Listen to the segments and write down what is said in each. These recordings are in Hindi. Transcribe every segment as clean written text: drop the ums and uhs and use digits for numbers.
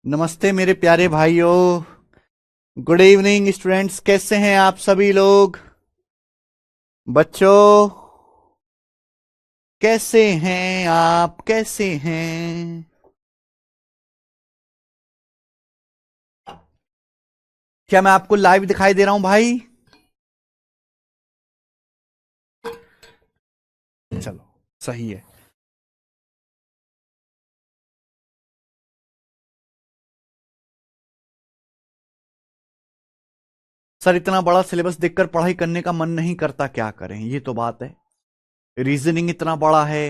नमस्ते मेरे प्यारे भाइयों। गुड इवनिंग स्टूडेंट्स, कैसे हैं आप सभी लोग? बच्चों, कैसे हैं आप? कैसे हैं? क्या मैं आपको लाइव दिखाई दे रहा हूं भाई? चलो, सही है। सर, इतना बड़ा सिलेबस देखकर पढ़ाई करने का मन नहीं करता, क्या करें? ये तो बात है। रीजनिंग इतना बड़ा है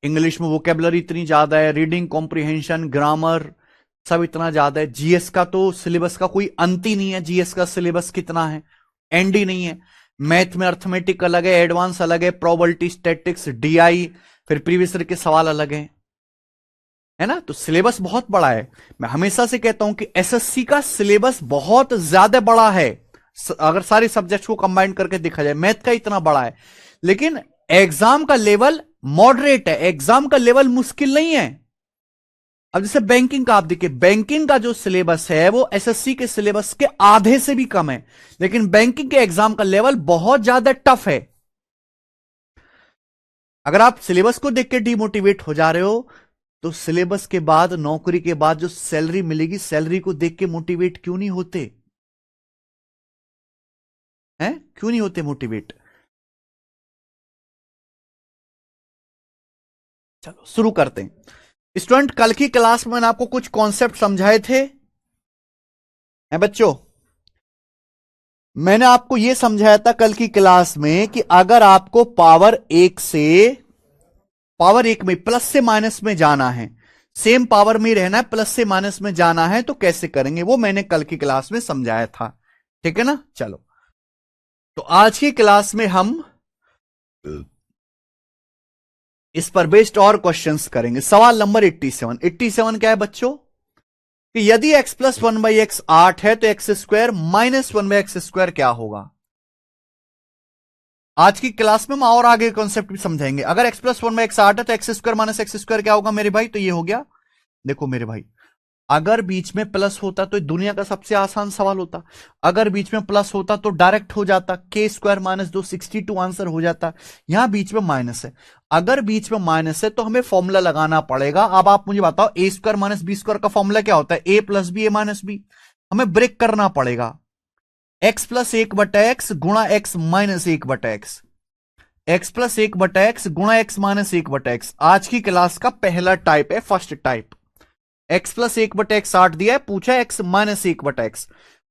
इंग्लिश में वोकेबलरी इतनी ज्यादा है, रीडिंग कॉम्प्रिहेंशन ग्रामर सब इतना ज्यादा है। जीएस का तो सिलेबस का कोई अंत ही नहीं है। जीएस का सिलेबस कितना है, एंड ही नहीं है। मैथ में अर्थमेटिक अलग है, एडवांस अलग है, प्रोबेबिलिटी स्टैटिक्स डीआई, फिर प्रीवियस ईयर के सवाल अलग है ना। तो सिलेबस बहुत बड़ा है। मैं हमेशा से कहता हूं कि एसएससी का सिलेबस बहुत ज्यादा बड़ा है। अगर सारे सब्जेक्ट्स को कंबाइन करके देखा जाए, मैथ का इतना बड़ा है, लेकिन एग्जाम का लेवल मॉडरेट है। एग्जाम का लेवल मुश्किल नहीं है। अब जैसे बैंकिंग का आप देखिए, बैंकिंग का जो सिलेबस है वो एसएससी के सिलेबस के आधे से भी कम है, लेकिन बैंकिंग के एग्जाम का लेवल बहुत ज्यादा टफ है। अगर आप सिलेबस को देख के डिमोटिवेट हो जा रहे हो, तो सिलेबस के बाद, नौकरी के बाद जो सैलरी मिलेगी, सैलरी को देख के मोटिवेट क्यों नहीं होते हैं? क्यों नहीं होते मोटिवेट? चलो शुरू करते हैं। स्टूडेंट, कल की क्लास में मैंने आपको कुछ कॉन्सेप्ट समझाए थे हैं बच्चों। मैंने आपको यह समझाया था कल की क्लास में कि अगर आपको पावर एक में प्लस से माइनस में जाना है, सेम पावर में रहना है, प्लस से माइनस में जाना है, तो कैसे करेंगे, वो मैंने कल की क्लास में समझाया था। ठीक है ना। चलो, तो आज की क्लास में हम इस पर बेस्ड और क्वेश्चंस करेंगे। सवाल नंबर 87। 87 क्या है बच्चों? कि यदि x plus one by x 8 है, तो x square minus one by x square क्या होगा? आज की क्लास में हम और आगे कॉन्सेप्ट भी समझाएंगे। अगर x plus one by x 8 है, तो x square minus x square क्या होगा मेरे भाई? तो ये हो गया। देखो मेरे भाई, अगर बीच में प्लस होता तो दुनिया का सबसे आसान सवाल होता। अगर बीच में प्लस होता तो डायरेक्ट हो जाता, के स्क्वायर माइनस 262 आंसर हो जाता। यहां बीच में माइनस है। अगर बीच में माइनस है तो हमें फॉर्मूला लगाना पड़ेगा। अब आप मुझे बताओ, ए स्क्वायर माइनस बी स्क्वायर का फॉर्मूला क्या होता है? A plus B, A minus B. हमें ब्रेक करना पड़ेगा। एक्स प्लस एक बटा एक्स गुणा एक्स माइनस एक बटा एक्स, एक्स प्लस एक बटा एक्स गुणा एक्स माइनस एक बटा एक्स आज की क्लास का पहला टाइप है, फर्स्ट टाइप। एक्स प्लस एक बटा एक्स 8 दिया है, पूछा एक्स माइनस एक बटा एक्स।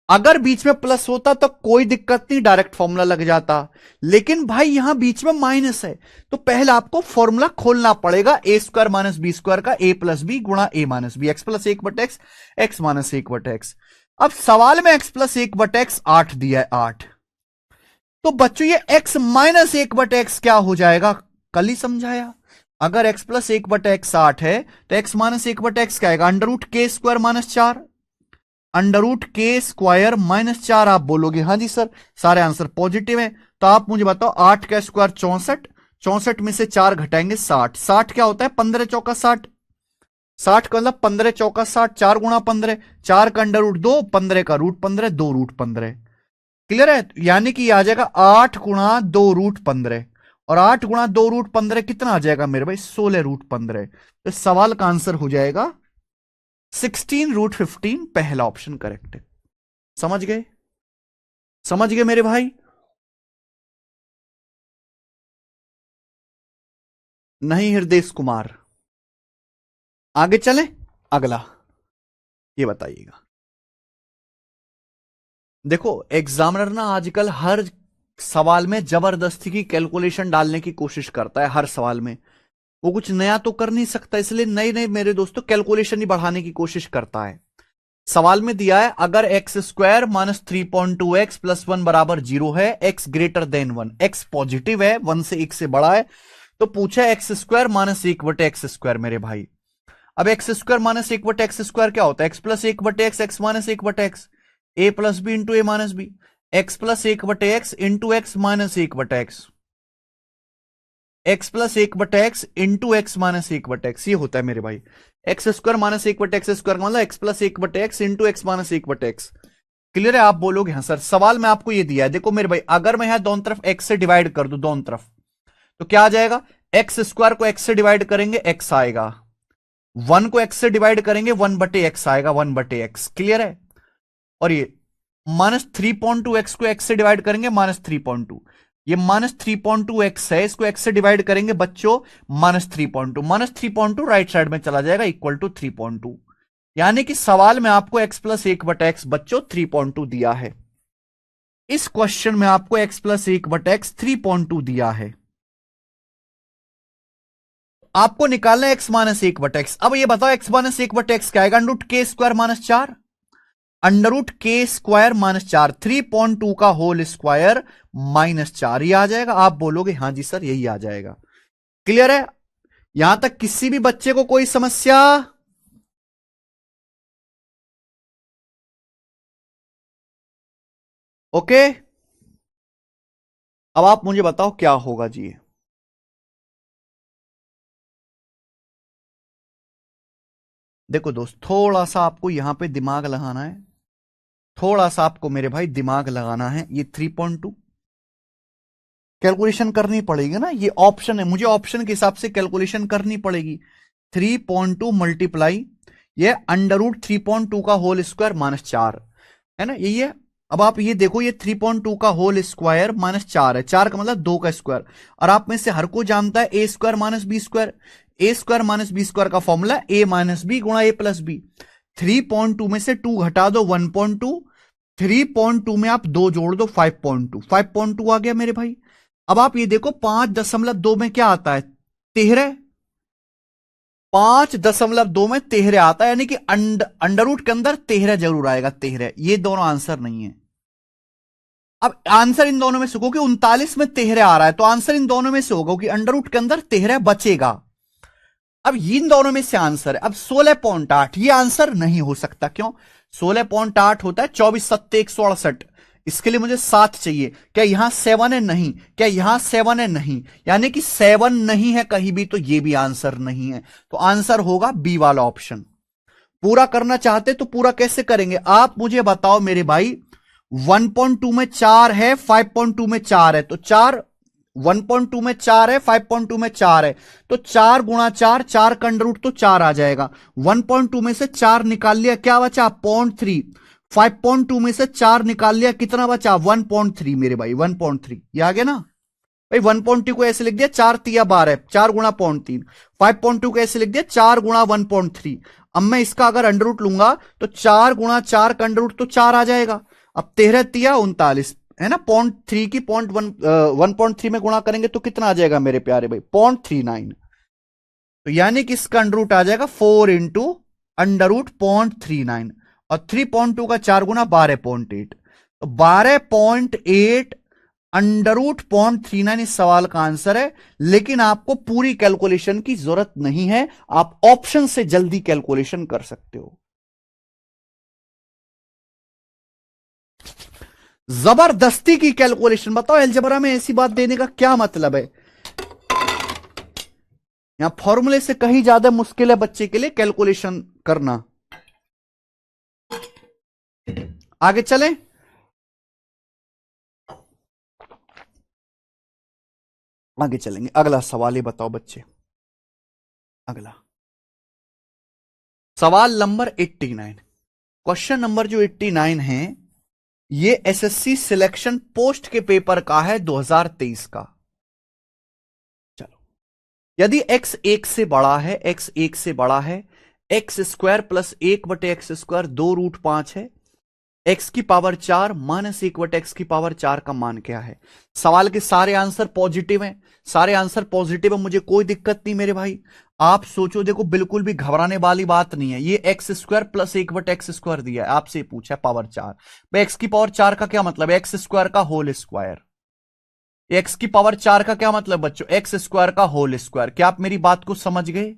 अगर बीच में प्लस होता तो कोई दिक्कत नहीं, डायरेक्ट फॉर्मूला लग जाता। लेकिन भाई यहां बीच में माइनस है, तो पहले आपको फॉर्मूला खोलना पड़ेगा। ए स्क्वायर माइनस बी स्क्वायर का, ए प्लस बी गुणा ए माइनस बी, एक्स प्लस एक बटा एक्स, एक्स माइनस एक बटा एक्स। अब सवाल में एक्स प्लस एक बटा एक्स 8 दिया है, 8। तो बच्चों ये एक्स माइनस एक बटा एक्स क्या हो जाएगा? कल ही समझाया। अगर x प्लस एक बटा एक्स 8 है, तो x माइनस एक बटा एक्स क्या आएगा? अंडर रूट के स्क्वायर माइनस 4। अंडर रूट के स्क्वायर माइनस 4 आप बोलोगे हाँ जी सर, सारे आंसर पॉजिटिव है। तो आप मुझे बताओ, 8 का स्क्वायर 64, 64 में से 4 घटाएंगे 60, 60 क्या होता है? 15 चौका 60, 60 का मतलब 15 चौका 60, 4 गुणा 15, 4 का अंडर रूट 2, 15 का रूट 15, 2 रूट 15। क्लियर है? यानी कि आ जाएगा 8 गुणा 2 रूट 15, और 8 गुणा 2 रूट 15 कितना आ जाएगा मेरे भाई? 16 रूट 15। तो सवाल का आंसर हो जाएगा 16 रूट 15, पहला ऑप्शन करेक्ट है। समझ गए? समझ गए मेरे भाई? नहीं हृदय कुमार, आगे चलें। अगला ये बताइएगा। देखो, एग्जामिनर ना आजकल हर सवाल में जबरदस्ती की कैलकुलेशन डालने की कोशिश करता है। हर सवाल में वो कुछ नया तो कर नहीं सकता, इसलिए नए नए मेरे दोस्तों कैलकुलेशन ही बढ़ाने की कोशिश करता है। सवाल में दिया है, अगर x square minus 3.2 x plus 1 बराबर 0 है, x greater than 1, x positive है, 1 से 1 से बड़ा है, तो पूछा एक्स स्क्वायर माइनस एक बटे एक्स स्क्वायर मेरे भाई। अब एक्स स्क्वायर माइनस एक बटे एक्स स्क्वायर क्या होता है? एक्स प्लस एक बटे एक्स, एक्स माइनस एक बटे x, A plus B into A minus B, x plus एक बटे एक्स इंटू एक्स माइनस एक बटे एक्स, एक्स प्लस एक बटा एक्स इंटू एक्स माइनस एक बटा एक्स, ये होता है मेरे भाई। एक्स स्क्वायर माइनस 1/x² का मतलब x plus 1/x into x minus 1/x। Clear है? आप बोलोगे हाँ सर। सवाल में आपको ये दिया है, देखो मेरे भाई, अगर मैं यहां दोनों तरफ x से डिवाइड कर दूं दोनों तरफ, तो क्या आ जाएगा? एक्स स्क्वायर को x से डिवाइड करेंगे x आएगा, 1 को x से डिवाइड करेंगे 1/x आएगा, 1/x। क्लियर है? और ये -3.2x को x से डिवाइड करेंगे -3.2, ये -3.2x है, इसको x से डिवाइड करेंगे बच्चों -3.2, -3.2 राइट साइड में चला जाएगा इक्वल टू 3.2। यानी कि सवाल में आपको x प्लस 1/x बच्चों 3.2 दिया है। इस क्वेश्चन में आपको x प्लस 1/x 3.2 दिया है। आपको निकालना है x माइनस 1/x। अब ये बताओ x माइनस 1/x क्या आएगा? √k² -4 3.2 का होल स्क्वायर -4, ये आ जाएगा। आप बोलोगे हाँ जी सर यही आ जाएगा। क्लियर है? यहां तक किसी भी बच्चे को कोई समस्या? ओके, अब आप मुझे बताओ क्या होगा जी। देखो दोस्त, थोड़ा सा आपको यहां पे दिमाग लगाना है, थोड़ा सा आपको मेरे भाई दिमाग लगाना है। ये 3.2 कैलकुलेशन करनी पड़ेगी ना, ये ऑप्शन है, मुझे ऑप्शन के हिसाब से कैलकुलेशन करनी पड़ेगी। 3.2 मल्टीप्लाई ये √3.2 का होल स्क्वायर -4 है ना, यही है। अब आप ये देखो, ये 3.2 का होल स्क्वायर -4 है, 4 का मतलब 2 का स्क्वायर, और आप में से हर कोई जानता है ए स्क्वायर माइनस बी स्क्वायर, ए स्क्वायर माइनस बी स्क्वायर का फॉर्मूला ए माइनस बी गुणा ए प्लस बी। 3.2 में से 2 घटा दो 1.2, 3.2 में आप 2 जोड़ दो 5.2, 5.2 आ गया मेरे भाई। अब आप ये देखो 5.2 में क्या आता है? 13, 5.2 में 13 आता है, यानी कि अंडर रूट के अंदर 13 जरूर आएगा, 13। ये दोनों आंसर नहीं है। अब आंसर इन दोनों में से होगा कि 39 में 13 आ रहा है, तो आंसर इन दोनों में से होगा कि अंडर रूट के अंदर 13 बचेगा। अब इन दोनों में से आंसर है। अब 16.8 ये आंसर नहीं हो सकता। क्यों? 16.8 होता है 24 7 168, इसके लिए मुझे 7 चाहिए। क्या यहां 7 है? नहीं। क्या यहां 7 है? नहीं। यानी कि 7 नहीं है कहीं भी, तो ये भी आंसर नहीं है। तो आंसर होगा बी वाला ऑप्शन। पूरा करना चाहते तो पूरा कैसे करेंगे? आप मुझे बताओ मेरे भाई, 1.2 में 4 है, 5.2 में 4 है, तो 4, 1.2 में 4 है, 5.2 में 4 है, तो 4 गुणा 4, 4 का अंडर रूट तो 4 आ जाएगा। 1.2 में से 4 निकाल लिया, क्या बचा? 0.3। 5.2 में से 4 निकाल लिया, कितना बचा? 1.3 मेरे भाई, 1.3। ये आ गया ना भाई। 1.2 को ऐसे लिख दिया 4 तिया 12, 4 गुणा 0.3। 5.2 को ऐसे लिख दिया 4 गुणा 1.3। अब मैं इसका अगर अंडर रूट लूंगा तो 4 गुणा 4 का अंडर रूट तो 4 आ जाएगा। अब 13 तिया 39 है ना, 0.3 की 1.3 में गुणा करेंगे तो कितना आ जाएगा मेरे प्यारे भाई? 0.39। तो यानी कि इसका अंडर रूट आ जाएगा 4 इंटू अंडर रूट 0.39, और 3.2 का 4 गुना 12.8, तो 12.8 अंडर रूट 0.39 इस सवाल का आंसर है। लेकिन आपको पूरी कैलकुलेशन की जरूरत नहीं है, आप ऑप्शन से जल्दी कैलकुलेशन कर सकते हो। जबरदस्ती की कैलकुलेशन। बताओ अलजेब्रा में ऐसी बात देने का क्या मतलब है? यहां फॉर्मूले से कहीं ज्यादा मुश्किल है बच्चे के लिए कैलकुलेशन करना। आगे चलें। आगे चलेंगे। अगला सवाल, ये बताओ बच्चे, अगला सवाल नंबर 89। क्वेश्चन नंबर जो 89 है, ये एसएससी सिलेक्शन पोस्ट के पेपर का है 2023 का। चलो, यदि x 1 से बड़ा है, x 1 से बड़ा है, एक्स स्क्वायर प्लस 1/x² 2√5 है, x की पावर 4 माइनस 1/x की पावर 4 का मान क्या है? सवाल के सारे आंसर पॉजिटिव हैं, सारे आंसर पॉजिटिव है, मुझे कोई दिक्कत नहीं मेरे भाई। आप सोचो, देखो बिल्कुल भी घबराने वाली बात नहीं है। ये x² प्लस 1/x² दिया है, आपसे पूछा है पावर 4। भाई x की पावर 4 का क्या मतलब है? x² का होल स्क्वायर। x की पावर 4 का क्या मतलब बच्चों? x² का होल स्क्वायर। क्या आप मेरी बात को समझ गए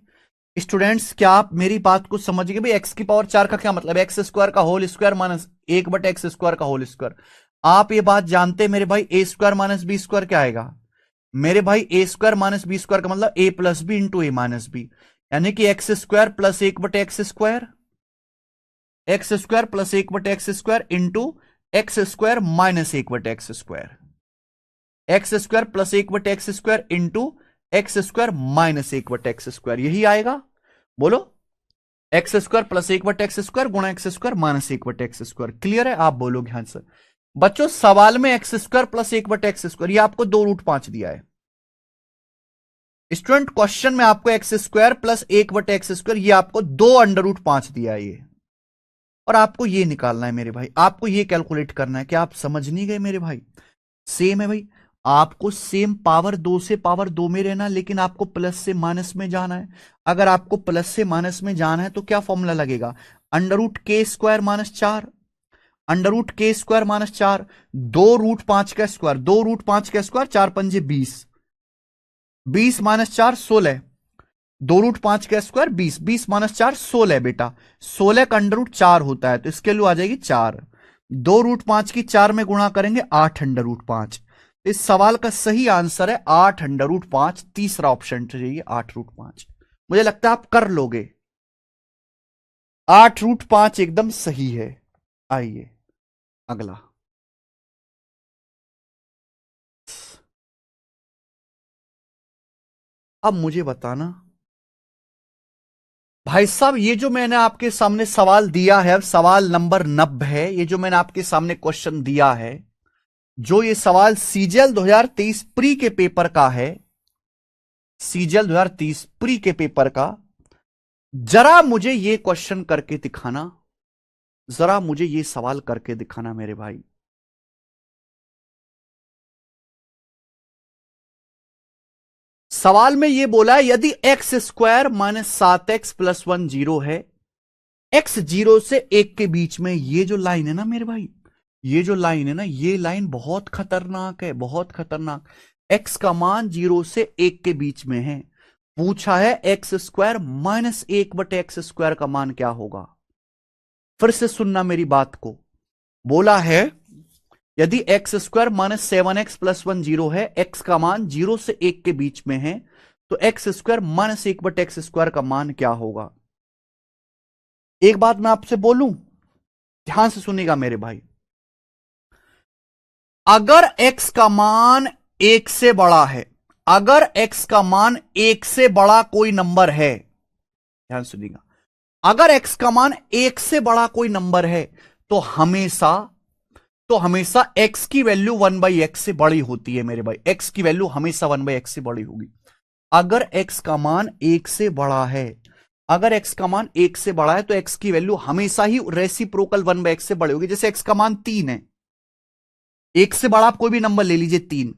स्टूडेंट्स? क्या आप मेरी बात को समझ गए? भाई x की पावर 4 का क्या मतलब? x² का होल स्क्वायर माइनस 1/x² का होल स्क्वायर। आप ये बात जानते हैं मेरे भाई, a² माइनस बी स्क्वायर क्या आएगा मेरे भाई? a² माइनस बी स्क्वायर का मतलब a plus B into A minus B. यानी कि X square plus 1/x², X square plus 1/x² into X square minus 1/x², X square plus 1/x² into X square minus 1/x², यही आएगा। बोलो, एक्स स्क्वायर प्लस 1/x² गुणा x square minus 1/x²। Clear है? आप बोलोगे हाँ सर। बच्चों सवाल में एक्स स्क्वायर प्लस 1/x², ये आपको 2√5 दिया है। स्टूडेंट क्वेश्चन में आपको एक्स स्क्वायर प्लस 1/x², ये आपको 2√5 दिया है ये, और आपको ये निकालना है मेरे भाई, आपको ये कैलकुलेट करना है। कि आप समझ नहीं गए मेरे भाई? सेम है भाई, आपको सेम पावर 2 से पावर 2 में रहना, लेकिन आपको प्लस से माइनस में जाना है। अगर आपको प्लस से माइनस में जाना है तो क्या फॉर्मूला लगेगा? √k² माइनस 4, √k² माइनस 4, 2√5 का स्क्वायर, 2√5 का स्क्वायर, 4 पंजे 20, 20 माइनस 4 16, 2√5 का स्क्वायर 20, 20 माइनस 4 16 बेटा, 16 का √4 होता है, तो इसके लिए आ जाएगी 4। 2√5 की 4 में गुणा करेंगे 8√5। इस सवाल का सही आंसर है 8√5, तीसरा ऑप्शन चाहिए 8√5। मुझे लगता है आप कर लोगे, 8√5 एकदम सही है। आइए अगला, अब मुझे बताना भाई साहब, ये जो मैंने आपके सामने सवाल दिया है, सवाल नंबर 90 है, ये जो मैंने आपके सामने क्वेश्चन दिया है, जो ये सवाल सीजीएल 2023 प्री के पेपर का है, सीजीएल 2023 प्री के पेपर का, जरा मुझे ये क्वेश्चन करके दिखाना, जरा मुझे ये सवाल करके दिखाना मेरे भाई। सवाल में ये बोला है यदि x square minus 7x plus 1 zero है, एक्स 0 से 1 के बीच में, ये जो लाइन है ना मेरे भाई, ये जो लाइन है ना, ये लाइन बहुत खतरनाक है, बहुत खतरनाक। एक्स का मान 0 से 1 के बीच में है, पूछा है एक्स स्क्वायर माइनस 1/x² का मान क्या होगा। फिर से सुनना मेरी बात को, बोला है यदि x square minus 7x plus 1 zero है, एक्स का मान 0 से 1 के बीच में है, तो एक्स स्क्वायर माइनस 1/x² का मान क्या होगा। एक बात मैं आपसे बोलूं, ध्यान से सुनिएगा मेरे भाई, अगर x का मान 1 से बड़ा है, अगर x का मान 1 से बड़ा कोई नंबर है, ध्यान सुनिएगा, अगर x का मान 1 से बड़ा कोई नंबर है, तो हमेशा x की वैल्यू 1/x से बड़ी होती है मेरे भाई, x की वैल्यू हमेशा 1/x से बड़ी होगी। अगर x का मान 1 से बड़ा है, अगर x का मान 1 से बड़ा है, तो x की वैल्यू हमेशा ही रेसिप्रोकल 1/x से बड़ी होगी। जैसे x का मान 3 है, 1 से बड़ा आप कोई भी नंबर ले लीजिए, 3,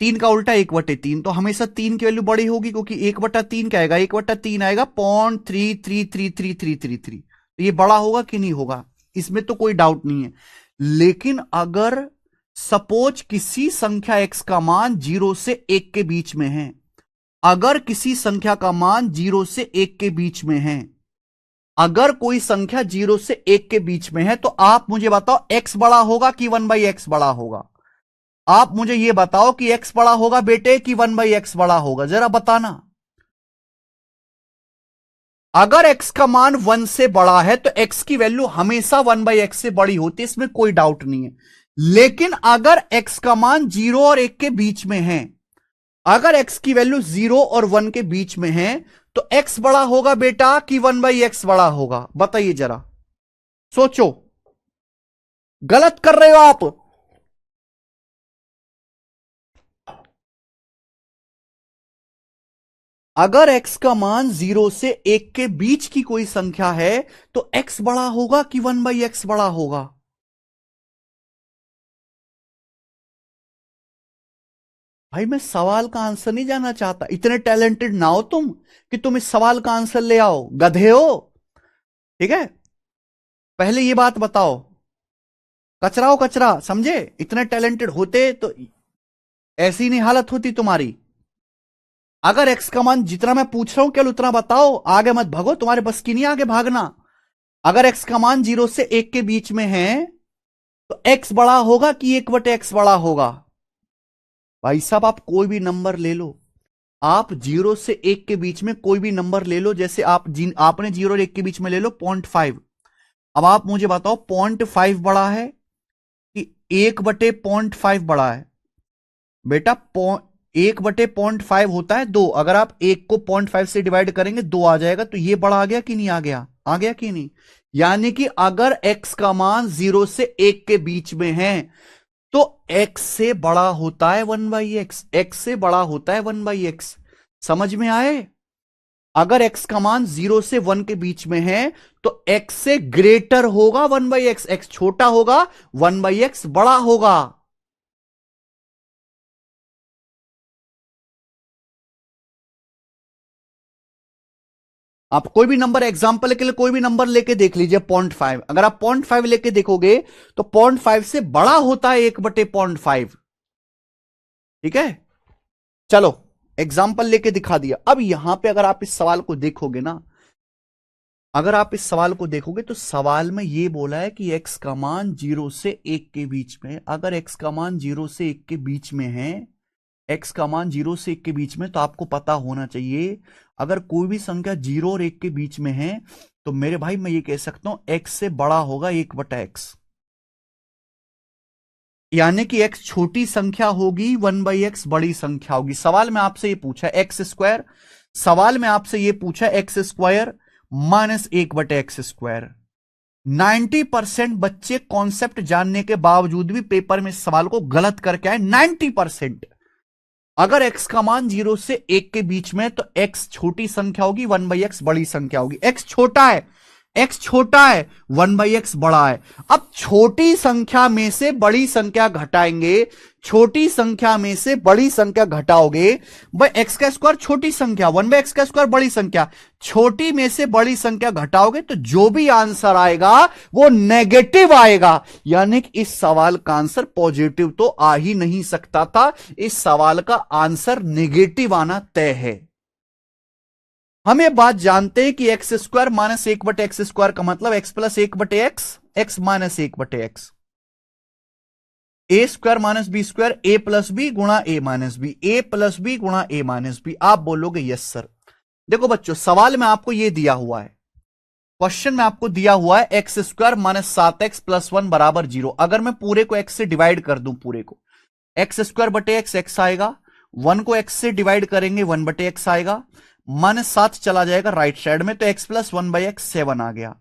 3 का उल्टा 1/3, तो हमेशा 3 की वैल्यू बड़ी होगी, क्योंकि 1/3 क्या आएगा, 1/3 आएगा 0.3333333, तो ये बड़ा होगा कि नहीं होगा, इसमें तो कोई डाउट नहीं है। लेकिन अगर सपोज किसी संख्या x का मान 0 से 1 के बीच में है, अगर किसी संख्या का मान 0 से 1 के बीच में है, अगर कोई संख्या 0 से 1 के बीच में है, तो आप मुझे बताओ x बड़ा होगा कि 1/x बड़ा होगा। आप मुझे यह बताओ कि x बड़ा होगा बेटे कि 1/x बड़ा होगा, जरा बताना। अगर x का मान 1 से बड़ा है, तो x की वैल्यू हमेशा 1/x से बड़ी होती है, इसमें कोई डाउट नहीं है। लेकिन अगर x का मान 0 और 1 के बीच में है, अगर x की वैल्यू 0 और 1 के बीच में है, तो x बड़ा होगा बेटा कि 1/x बड़ा होगा, बताइए जरा, सोचो, गलत कर रहे हो आप। अगर x का मान 0 से 1 के बीच की कोई संख्या है, तो x बड़ा होगा कि 1/x बड़ा होगा। भाई मैं सवाल का आंसर नहीं जानना चाहता, इतने टैलेंटेड ना हो तुम कि तुम इस सवाल का आंसर ले आओ, गधे हो। ठीक है, पहले ये बात बताओ, कचरा हो कचरा, समझे? इतने टैलेंटेड होते तो ऐसी नहीं हालत होती तुम्हारी। अगर एक्स का मान जितना मैं पूछ रहा हूं केवल उतना बताओ, आगे मत भागो, तुम्हारे बस की नहीं आगे भागना। अगर एक्स का मान 0 से 1 के बीच में है, तो एक्स बड़ा होगा कि 1/x बड़ा होगा। भाई साहब आप कोई भी नंबर ले लो, आप 0 से 1 के बीच में कोई भी नंबर ले लो, जैसे आपने 0 और 1 के बीच में ले लो 0.5। अब आप मुझे बताओ 0.5 बड़ा है कि 1/0.5 बड़ा है? बेटा 1/0.5 होता है 2। अगर आप 1 को 0.5 से डिवाइड करेंगे 2 आ जाएगा, तो ये बड़ा आ गया कि नहीं आ गया? आ गया कि नहीं? यानी कि अगर x का मान 0 से 1 के बीच में है तो x से बड़ा होता है 1/x, x से बड़ा होता है 1/x। समझ में आए? अगर x का मान 0 से 1 के बीच में है तो x से ग्रेटर होगा 1/x, x छोटा होगा 1/x बड़ा होगा। आप कोई भी नंबर, एग्जांपल के लिए कोई भी नंबर लेके देख लीजिए 0.5। अगर आप 0.5 लेके देखोगे तो 0.5 से बड़ा होता है 1/0.5। ठीक है, चलो एग्जाम्पल लेके दिखा दिया। अब यहां पे अगर आप इस सवाल को देखोगे ना, अगर आप इस सवाल को देखोगे तो सवाल में ये बोला है कि x का मान 0 से 1 के बीच में है। अगर x का मान 0 से 1 के बीच में है, x का मान 0 से 1 के बीच में, तो आपको पता होना चाहिए अगर कोई भी संख्या 0 और 1 के बीच में है तो मेरे भाई मैं ये कह सकता हूं x से बड़ा होगा 1/x। यानी कि x छोटी संख्या होगी 1/x बड़ी संख्या होगी। सवाल में आपसे ये पूछा एक्स स्क्वायर, सवाल में आपसे ये पूछा x² माइनस 1/x²। 90% बच्चे कॉन्सेप्ट जानने के बावजूद भी पेपर में इस सवाल को गलत करके आए। 90%। अगर x का मान 0 से 1 के बीच में तो x छोटी संख्या होगी 1/x बड़ी संख्या होगी। x छोटा है, x छोटा है 1/x बड़ा है। अब छोटी संख्या में से बड़ी संख्या घटाएंगे, छोटी संख्या में से बड़ी संख्या घटाओगे, भाई x का स्क्वायर छोटी संख्या, 1/x का स्क्वायर बड़ी संख्या, छोटी में से बड़ी संख्या घटाओगे तो जो भी आंसर आएगा वो नेगेटिव आएगा। यानी कि इस सवाल का आंसर पॉजिटिव तो आ ही नहीं सकता था, इस सवाल का आंसर नेगेटिव आना तय है। हम ये बात जानते हैं कि x² माइनस 1/x² का मतलब x plus 1/x, x minus 1/x। a² minus b², a plus B गुणा a minus B, a plus B गुणा a माइनस बी। आप बोलोगे यस सर। देखो बच्चों, सवाल में आपको यह दिया हुआ है, क्वेश्चन में आपको दिया हुआ है x² माइनस 7x प्लस 1 बराबर 0। अगर मैं पूरे को x से डिवाइड कर दूं, पूरे को x² x आएगा, 1 को x से डिवाइड करेंगे 1/x आएगा, माइनस 7 चला जाएगा राइट साइड में, तो x प्लस 1/x 7 आ गया।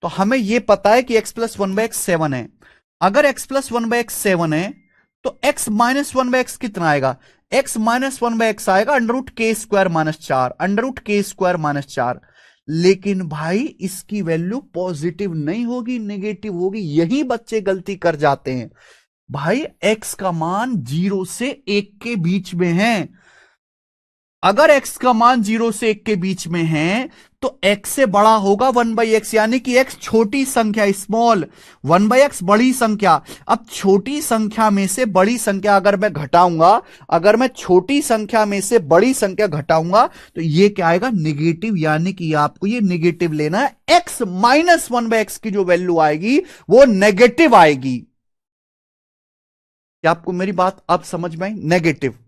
तो हमें यह पता है कि x प्लस 1/x 7 है। अगर x प्लस 1/x 7 है तो x माइनस 1/x कितना आएगा? x माइनस 1/x आएगा √k² माइनस 4, √k² माइनस 4। लेकिन भाई इसकी वैल्यू पॉजिटिव नहीं होगी, नेगेटिव होगी। यही बच्चे गलती कर जाते हैं। भाई x का मान 0 से 1 के बीच में है। अगर x का मान 0 से 1 के बीच में है तो x से बड़ा होगा 1/x, यानी कि x छोटी संख्या स्मॉल, 1/x बड़ी संख्या। अब छोटी संख्या में से बड़ी संख्या अगर मैं घटाऊंगा, अगर मैं छोटी संख्या में से बड़ी संख्या घटाऊंगा तो ये क्या आएगा? नेगेटिव। यानी कि आपको ये नेगेटिव लेना है, x माइनस 1/x की जो वैल्यू आएगी वो नेगेटिव आएगी। क्या आपको मेरी बात अब समझ में आई? नेगेटिव,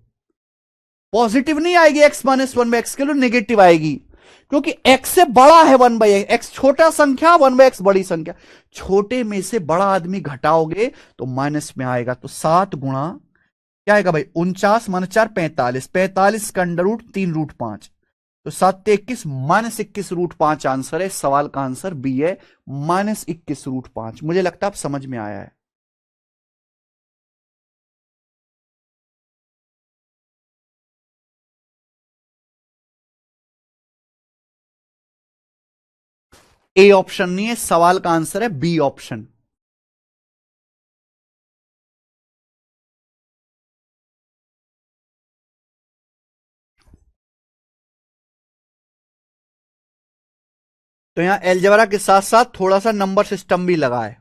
पॉजिटिव नहीं आएगी। x माइनस 1/x के लिए नेगेटिव आएगी, क्योंकि x से बड़ा है 1/x। x छोटा संख्या, 1/x बड़ी संख्या। छोटे में से बड़ा आदमी घटाओगे तो माइनस में आएगा। तो 7 गुणा क्या आएगा भाई? 49 माइनस 4 45, 45 का √3√5, तो 7 21 माइनस 21√5 आंसर है। सवाल का आंसर बी है, माइनस 21√5। मुझे लगता है आप समझ में आया है। ए ऑप्शन नहीं है, सवाल का आंसर है बी ऑप्शन। तो यहां एलजेब्रा के साथ साथ थोड़ा सा नंबर सिस्टम भी लगा है,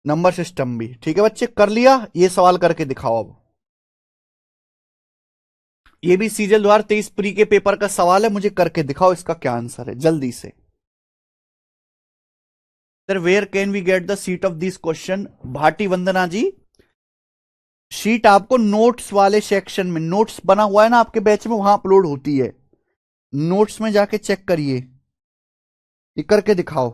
नंबर सिस्टम भी। ठीक है बच्चे, कर लिया? ये सवाल करके दिखाओ अब। ये भी सीजल 2023 प्री के पेपर का सवाल है, मुझे करके दिखाओ इसका क्या आंसर है जल्दी से। Sir where can we get the seat of this question? Bhati Vandana ji, sheet आपको नोट्स वाले सेक्शन में, नोट्स बना हुआ है ना आपके बैच में, वहां अपलोड होती है। नोट्स में जाके चेक करिए, ये करके दिखाओ।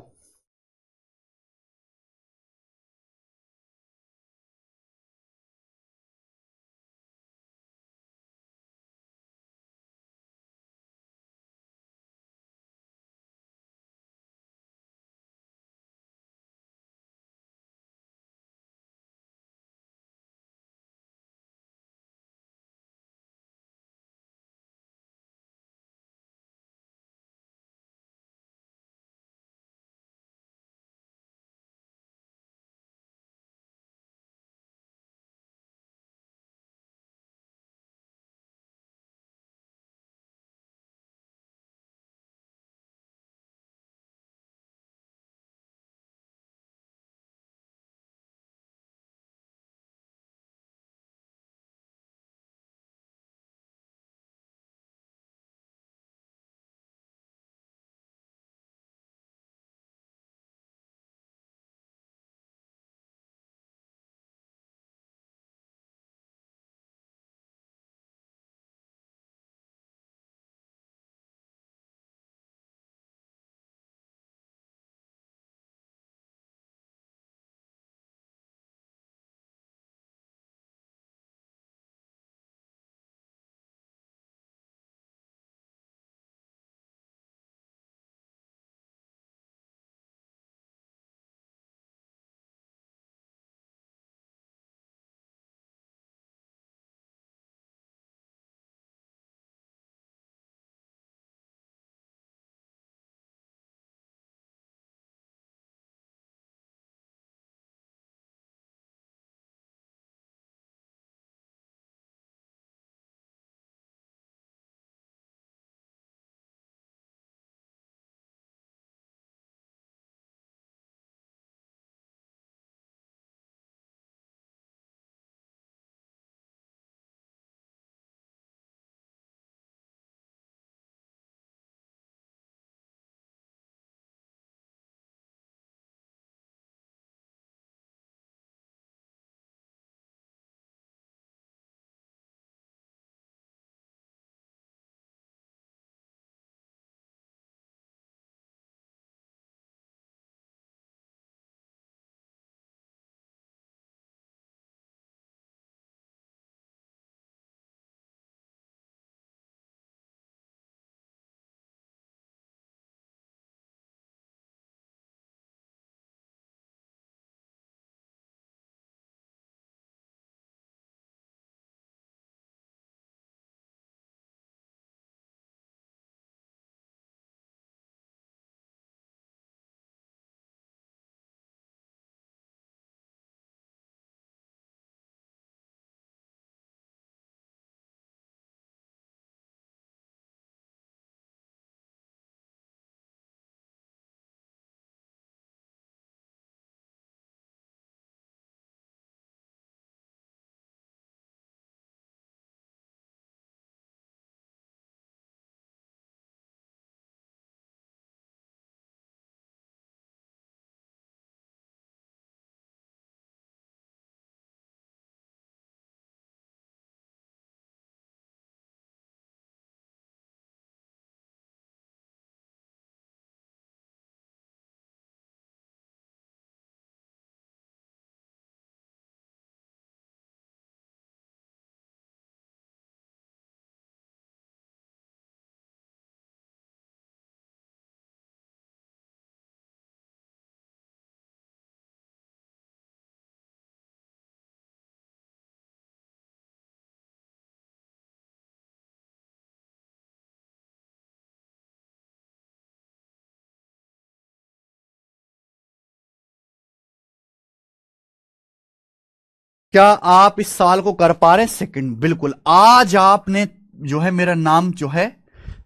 क्या आप इस सवाल को कर पा रहे हैं? सेकंड, बिल्कुल। आज आपने जो है मेरा नाम जो है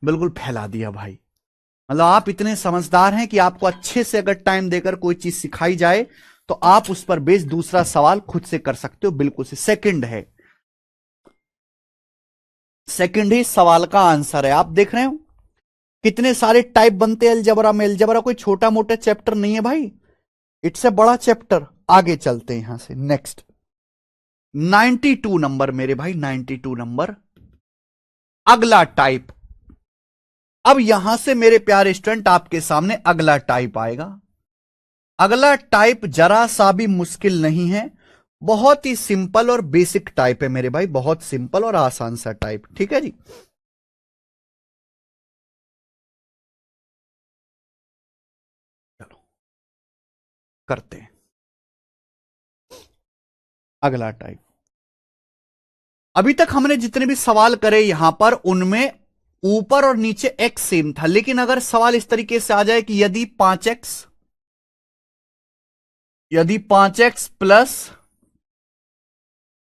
बिल्कुल फैला दिया भाई। मतलब आप इतने समझदार हैं कि आपको अच्छे से अगर टाइम देकर कोई चीज सिखाई जाए तो आप उस पर बेस दूसरा सवाल खुद से कर सकते हो। बिल्कुल से सेकंड है, सेकंड ही सवाल का आंसर है। आप देख रहे हो कितने सारे टाइप बनते हैं अलजबरा में। अलजबरा कोई छोटा मोटा चैप्टर नहीं है भाई, इट्स ए बड़ा चैप्टर। आगे चलते हैं यहां से नेक्स्ट। 92 नंबर मेरे भाई, 92 नंबर। अगला टाइप, अब यहां से मेरे प्यारे स्टूडेंट आपके सामने अगला टाइप आएगा। अगला टाइप जरा सा भी मुश्किल नहीं है, बहुत ही सिंपल और बेसिक टाइप है मेरे भाई, बहुत सिंपल और आसान सा टाइप, ठीक है जी। चलो करते हैं अगला टाइप। अभी तक हमने जितने भी सवाल करे यहां पर, उनमें ऊपर और नीचे x सेम था, लेकिन अगर सवाल इस तरीके से आ जाए कि यदि 5x प्लस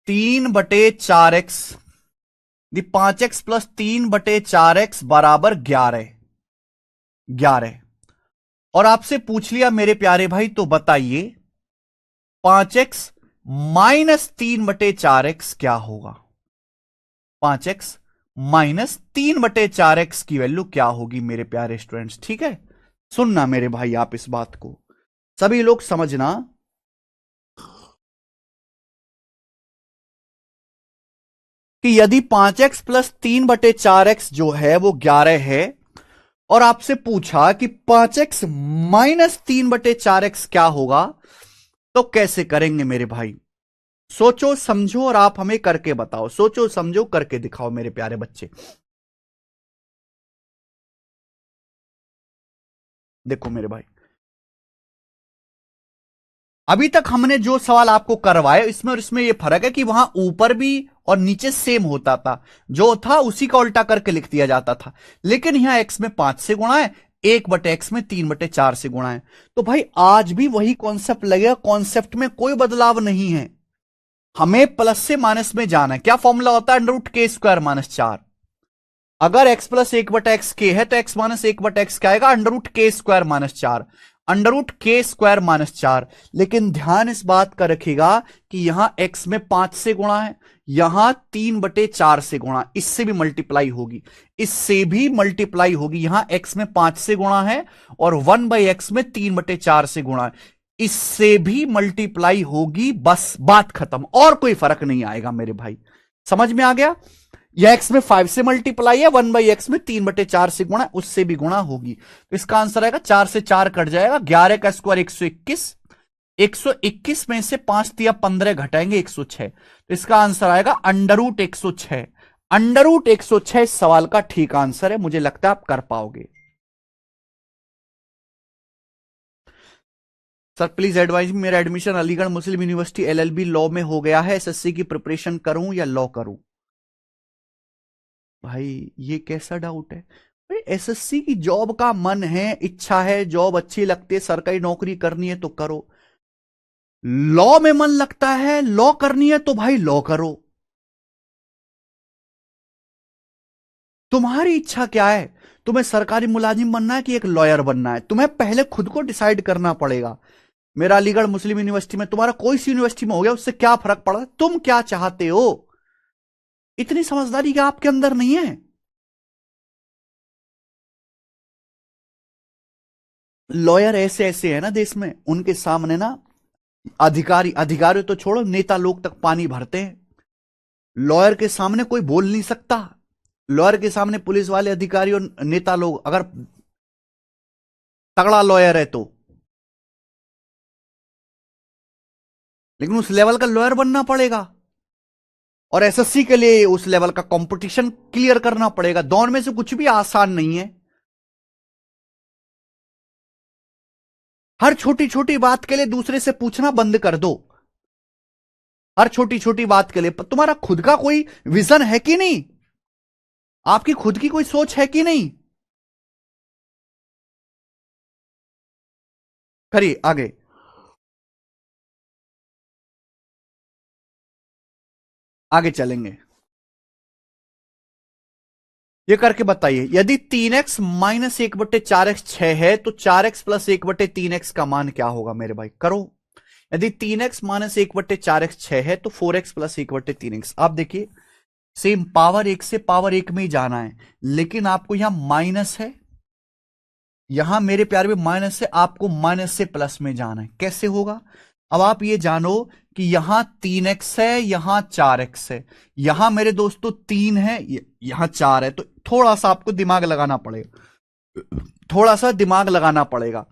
3/4x, यदि 5x प्लस 3/4x बराबर 11 और आपसे पूछ लिया मेरे प्यारे भाई, तो बताइए 5x माइनस 3/4x क्या होगा? 5x माइनस 3/4x की वैल्यू क्या होगी मेरे प्यारे स्टूडेंट्स? ठीक है, सुनना मेरे भाई आप इस बात को, सभी लोग समझना कि यदि 5x प्लस 3/4x जो है वो 11 है, और आपसे पूछा कि 5x माइनस 3/4x क्या होगा, तो कैसे करेंगे मेरे भाई? सोचो समझो और आप हमें करके बताओ, सोचो समझो करके दिखाओ मेरे प्यारे बच्चे। देखो मेरे भाई, अभी तक हमने जो सवाल आपको करवाए इसमें और इसमें यह फर्क है कि वहां ऊपर भी और नीचे सेम होता था, जो था उसी का उल्टा करके लिख दिया जाता था, लेकिन यहां x में 5 से गुणा है, 1/x में 3/4 से गुणा है। तो भाई आज भी वही कॉन्सेप्ट लगेगा, कॉन्सेप्ट में कोई बदलाव नहीं है, हमें प्लस से माइनस में जाना है। क्या फॉर्मूला होता है? √k² - 4। अगर x प्लस 1/x है तो x माइनस 1/x क्या आएगा? √k² - 4, √k² - 4। लेकिन ध्यान इस बात का रखिएगा कि यहां x में 5 से गुणा है, यहां 3/4 से गुणा, इससे भी मल्टीप्लाई होगी, इससे भी मल्टीप्लाई होगी। यहां x में 5 से गुणा है और 1/x में 3/4 से गुणा है, इससे भी मल्टीप्लाई होगी, बस बात खत्म, और कोई फर्क नहीं आएगा मेरे भाई। समझ में आ गया? यह x में 5 से मल्टीप्लाई है, 1/x में 3/4 से गुणा, उससे भी गुणा होगी, तो इसका आंसर आएगा 4 से 4 कट जाएगा, 11 का स्क्वायर 121, 121 में से 5 दिया 15 घटाएंगे 106, तो इसका आंसर आएगा √106। √106 इस सवाल का ठीक आंसर है, मुझे लगता है आप कर पाओगे। सर प्लीज एडवाइज, मेरा एडमिशन अलीगढ़ मुस्लिम यूनिवर्सिटी LLB लॉ में हो गया है, SSC की प्रिपरेशन करूं या लॉ करूं? भाई ये कैसा डाउट है भाई? SSC की जॉब का मन है, इच्छा है, जॉब अच्छी लगती है, सरकारी नौकरी करनी है तो करो। लॉ में मन लगता है, लॉ करनी है तो भाई लॉ करो। तुम्हारी इच्छा क्या है? तुम्हें सरकारी मुलाजिम बनना है कि एक लॉयर बनना है? तुम्हें पहले खुद को डिसाइड करना पड़ेगा। मेरा अलीगढ़ मुस्लिम यूनिवर्सिटी में, तुम्हारा कोई सी यूनिवर्सिटी में हो गया, उससे क्या फर्क पड़ा? तुम क्या चाहते हो? इतनी समझदारी क्या आपके अंदर नहीं है? लॉयर ऐसे ऐसे है ना देश में, उनके सामने ना अधिकारी तो छोड़ो, नेता लोग तक पानी भरते हैं। लॉयर के सामने कोई बोल नहीं सकता, लॉयर के सामने पुलिस वाले अधिकारी और नेता लोग, अगर तगड़ा लॉयर है तो, लेकिन उस लेवल का लॉयर बनना पड़ेगा, और SSC के लिए उस लेवल का कंपटीशन क्लियर करना पड़ेगा। दोनों में से कुछ भी आसान नहीं है। हर छोटी छोटी बात के लिए दूसरे से पूछना बंद कर दो, हर छोटी छोटी बात के लिए। तुम्हारा खुद का कोई विजन है कि नहीं? आपकी खुद की कोई सोच है कि नहीं? करिए आगे। आगे चलेंगे, ये करके बताइए, यदि 3x माइनस 1/4x 6 है तो 4x प्लस 1/3x का मान क्या होगा मेरे भाई? करो। यदि 3x माइनस 1/4x 6 है तो 4x प्लस 1/3x। आप देखिए, सेम पावर 1 से पावर 1 में ही जाना है, लेकिन आपको यहां माइनस है, यहां मेरे प्यारे में माइनस है, आपको माइनस से प्लस में जाना है। कैसे होगा? अब आप ये जानो कि यहां 3x है, यहां 4x है, यहां मेरे दोस्तों 3 है, यहां 4 है। तो थोड़ा सा आपको दिमाग लगाना पड़ेगा, थोड़ा सा दिमाग लगाना पड़ेगा।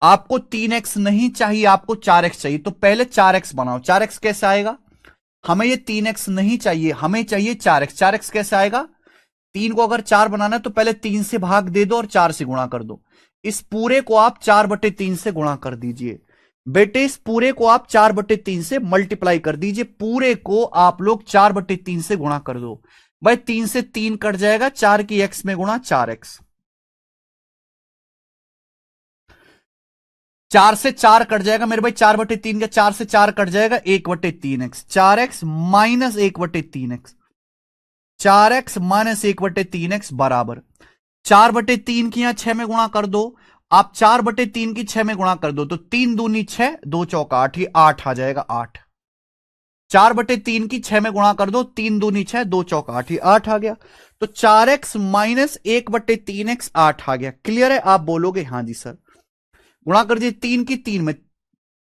आपको 3x नहीं चाहिए, आपको 4x चाहिए, तो पहले 4x बनाओ। 4x कैसे आएगा? हमें ये 3x नहीं चाहिए, हमें चाहिए 4x। 4x कैसे आएगा? 3 को अगर 4 बनाना है तो पहले 3 से भाग दे दो और 4 से गुणा कर दो। इस पूरे को आप 4/3 से गुणा कर दीजिए बेटे। इस पूरे को आप 4/3 से मल्टीप्लाई कर दीजिए। पूरे को आप लोग 4/3 से गुणा कर दो भाई। 3 से 3 कट जाएगा, 4 की x में गुणा 4x। 4 से 4 कट जाएगा मेरे भाई, 4/3 का 4 से 4 कट जाएगा, 1/3x। 4x minus 1/3x, 4x minus 1/3x बराबर 4/3 की यहां 6 में गुणा कर दो। आप 4/3 की 6 में गुणा कर दो तो 3 दूनी 6, 2 चौका 8, ही 8 आ जाएगा। 8 4/3 की 6 में गुणा कर दो, 3 दूनी 6, 2 चौका 8, ही 8 आ गया। तो 4x माइनस 1/3x 8 आ गया। क्लियर है? आप बोलोगे हाँ जी सर। गुणा कर दिए 3 की 3 में,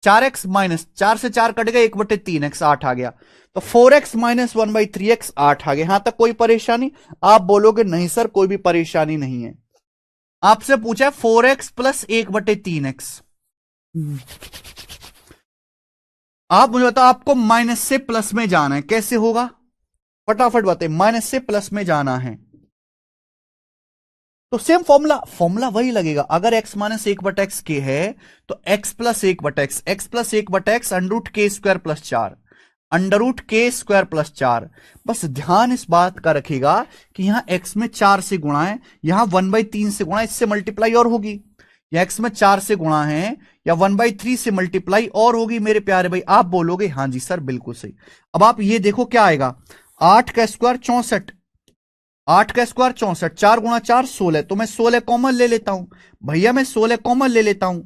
4x माइनस 4 से 4 कट गया, 1/3x 8 आ गया। तो 4x माइनस 1/3x 8 आ गया। यहां तक कोई परेशानी? आप बोलोगे नहीं सर कोई भी परेशानी नहीं है। आपसे पूछा है 4x प्लस 1/3x। आप मुझे बताओ, आपको माइनस से प्लस में जाना है, कैसे होगा? फटाफट बताइए। माइनस से प्लस में जाना है तो सेम फॉर्मूला वही लगेगा। अगर x माइनस 1/x के है तो x plus 1/x, x plus 1/x √k² + 4, √k²+4। बस ध्यान इस बात का रखिएगा कि यहां x में 4 से गुणा है, यहां 1/3 से गुणा, इससे मल्टीप्लाई और होगी। या x में 4 से गुणा है या 1/3 से मल्टीप्लाई और होगी मेरे प्यारे भाई। आप बोलोगे हाँ जी सर बिल्कुल सही। अब आप ये देखो क्या आएगा, 8 का स्क्वायर 64, 8 का स्क्वायर 64, 4 गुणा 4 16। तो मैं 16 कॉमन ले लेता हूं भैया, मैं 16 कॉमन ले लेता हूं।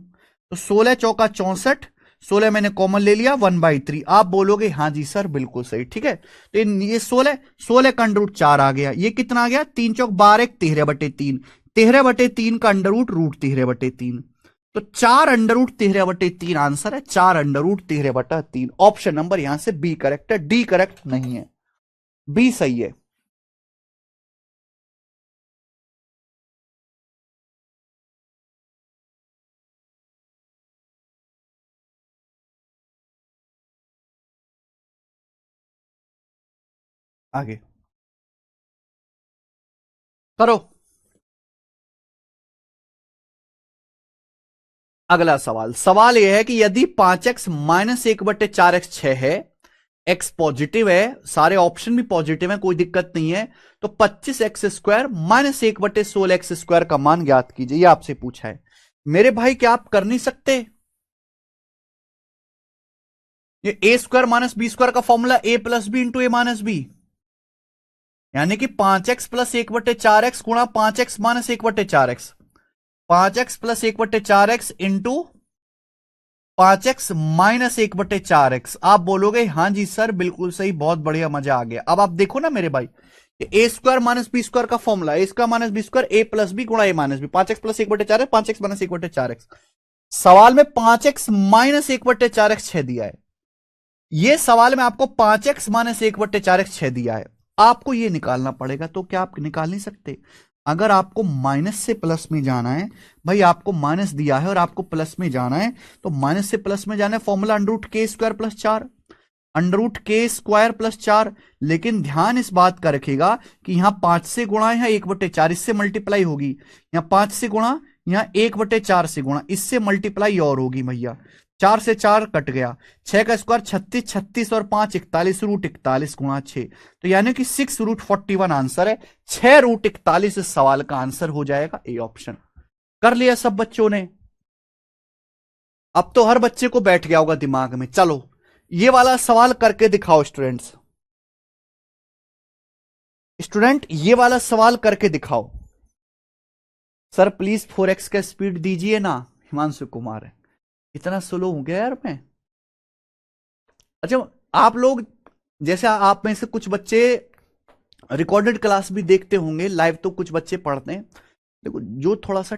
तो 16 चौका 64, 16 मैंने कॉमन ले लिया, 1/3। आप बोलोगे हाँ जी सर बिल्कुल सही। ठीक है, तो ये 16 का अंडर रूट 4 आ गया। ये कितना आ गया? 3 चौक 12, 13/3, 13/3 का अंडर रूट 13/3। तो 4 अंडर रूट 13/3 आंसर है, 4 अंडर रूट 13/3। ऑप्शन नंबर यहां से बी करेक्ट है, डी करेक्ट नहीं है, बी सही है। आगे करो। अगला सवाल, सवाल यह है कि यदि 5x माइनस 1/4x 6 है, x पॉजिटिव है, सारे ऑप्शन भी पॉजिटिव है, कोई दिक्कत नहीं है, तो 25x² माइनस 1/16x² का मान ज्ञात कीजिए। ये आपसे पूछा है मेरे भाई। क्या आप कर नहीं सकते? ये a² माइनस b² का formula a plus B into a minus B, यानी कि 5x प्लस 1/4x गुणा 5x minus 1/4x, 5x plus 1/4x into 5x minus 1/4x। आप बोलोगे हाँ जी सर बिल्कुल सही, बहुत बढ़िया, मजा आ गया। अब आप देखो ना मेरे भाई, a² माइनस b² का formula, a² minus b² a plus B गुणा a minus B, 5x plus 1/4x, 5x minus 1/4x। सवाल में 5x माइनस 1/4x 6 दिया है, ये सवाल में आपको 5x माइनस 1/4x 6 दिया है, आपको ये निकालना पड़ेगा। तो क्या आप निकाल नहीं सकते? अगर आपको माइनस से प्लस में जाना है भाई, आपको माइनस दिया है और आपको प्लस में जाना है, तो माइनस से प्लस में जाना है, फॉर्मूला √k²+4, √k²+4। लेकिन ध्यान इस बात का रखिएगा कि यहां 5 से गुणा है, 1/4 इससे मल्टीप्लाई होगी, यहां 5 से गुणा, यहां 1/4 से गुणा, इससे मल्टीप्लाई और होगी भैया। 4 से 4 कट गया, 6 का स्क्वायर 36, 36 और 5 41, √41 गुणा 6, तो यानी कि 6√41 आंसर है। 6√41 इस सवाल का आंसर हो जाएगा, ए ऑप्शन। कर लिया सब बच्चों ने? अब तो हर बच्चे को बैठ गया होगा दिमाग में। चलो ये वाला सवाल करके दिखाओ स्टूडेंट्स, स्टूडेंट ये वाला सवाल करके दिखाओ। सर प्लीज 4x का स्पीड दीजिए ना, हिमांशु कुमार है। इतना स्लो हो गया यार मैं। अच्छा, आप लोग जैसे आप में से कुछ बच्चे रिकॉर्डेड क्लास भी देखते होंगे, लाइव तो कुछ बच्चे पढ़ते हैं। देखो जो थोड़ा सा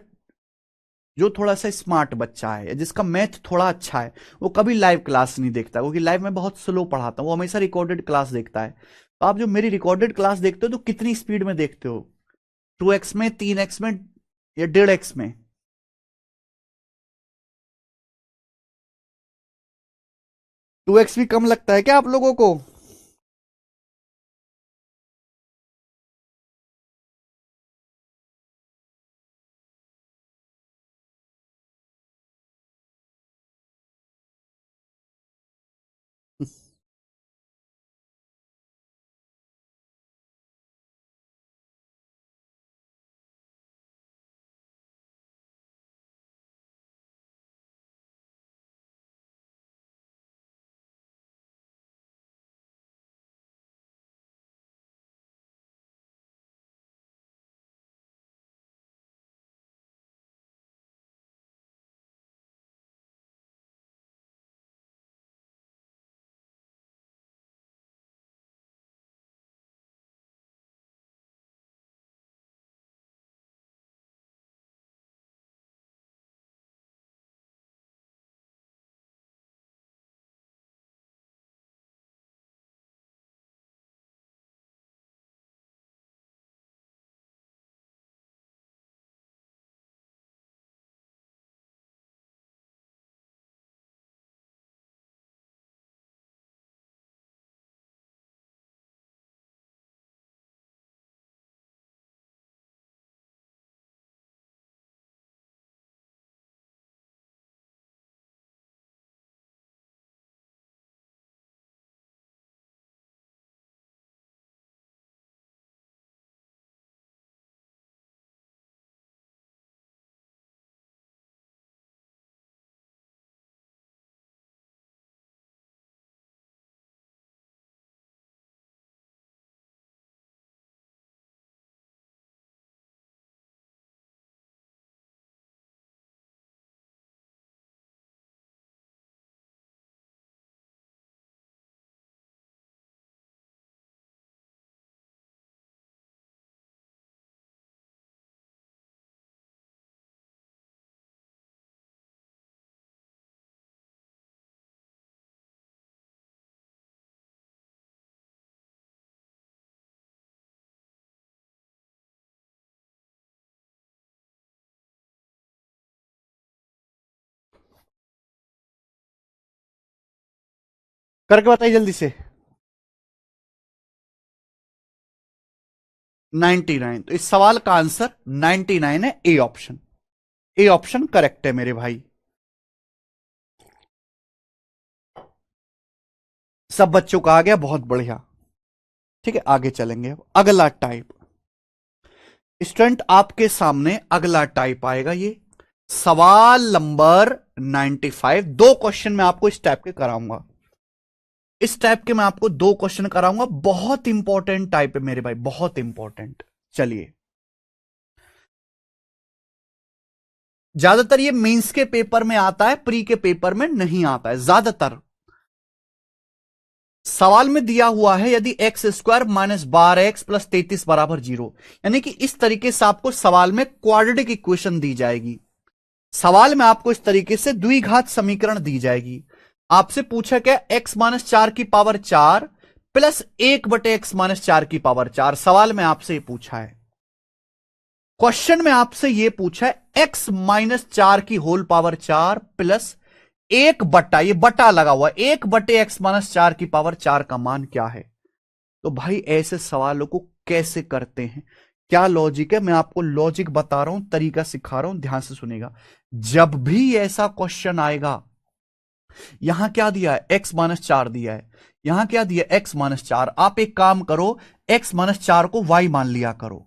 जो थोड़ा सा स्मार्ट बच्चा है या जिसका मैथ थोड़ा अच्छा है, वो कभी लाइव क्लास नहीं देखता, क्योंकि लाइव में बहुत स्लो पढ़ाता हूं, वो हमेशा रिकॉर्डेड क्लास देखता है। तो आप जो मेरी रिकॉर्डेड क्लास देखते हो तो कितनी स्पीड में देखते हो? 2x में, 3x में, या 1.5x में? 2x भी कम लगता है क्या आप लोगों को? करके बताइए जल्दी से। 99। तो इस सवाल का आंसर 99 है, A option. A option correct है मेरे भाई। सब बच्चों का आ गया, बहुत बढ़िया। ठीक है, आगे चलेंगे। अब अगला टाइप स्टूडेंट, आपके सामने अगला टाइप आएगा। ये सवाल नंबर 95। दो क्वेश्चन मैं आपको इस टाइप के कराऊंगा। इस टाइप के मैं आपको दो क्वेश्चन कराऊंगा। बहुत इंपॉर्टेंट टाइप है मेरे भाई, बहुत इंपॉर्टेंट। चलिए, ज्यादातर ये मेंस के पेपर में आता है, प्री के पेपर में नहीं आता है ज्यादातर। सवाल में दिया हुआ है यदि x square minus 12x plus 33 बराबर 0, यानी कि इस तरीके से आपको सवाल में क्वाड्रेटिक इक्वेशन दी जाएगी। सवाल में आपको इस तरीके से द्विघात समीकरण दी जाएगी। आपसे पूछा क्या, एक्स माइनस 4 की पावर 4 प्लस 1/x-4 की पावर 4। सवाल में आपसे ये पूछा है, क्वेश्चन में आपसे ये पूछा है x-4 की होल पावर 4 प्लस 1/, ये बटा लगा हुआ, 1/x-4 की पावर 4 का मान क्या है। तो भाई ऐसे सवालों को कैसे करते हैं, क्या लॉजिक है, मैं आपको लॉजिक बता रहा हूं, तरीका सिखा रहा हूं, ध्यान से सुनेगा। जब भी ऐसा क्वेश्चन आएगा, यहां क्या दिया है, x-4 दिया है, यहां क्या दिया, x-4। आप एक काम करो, x-4 को y मान लिया करो।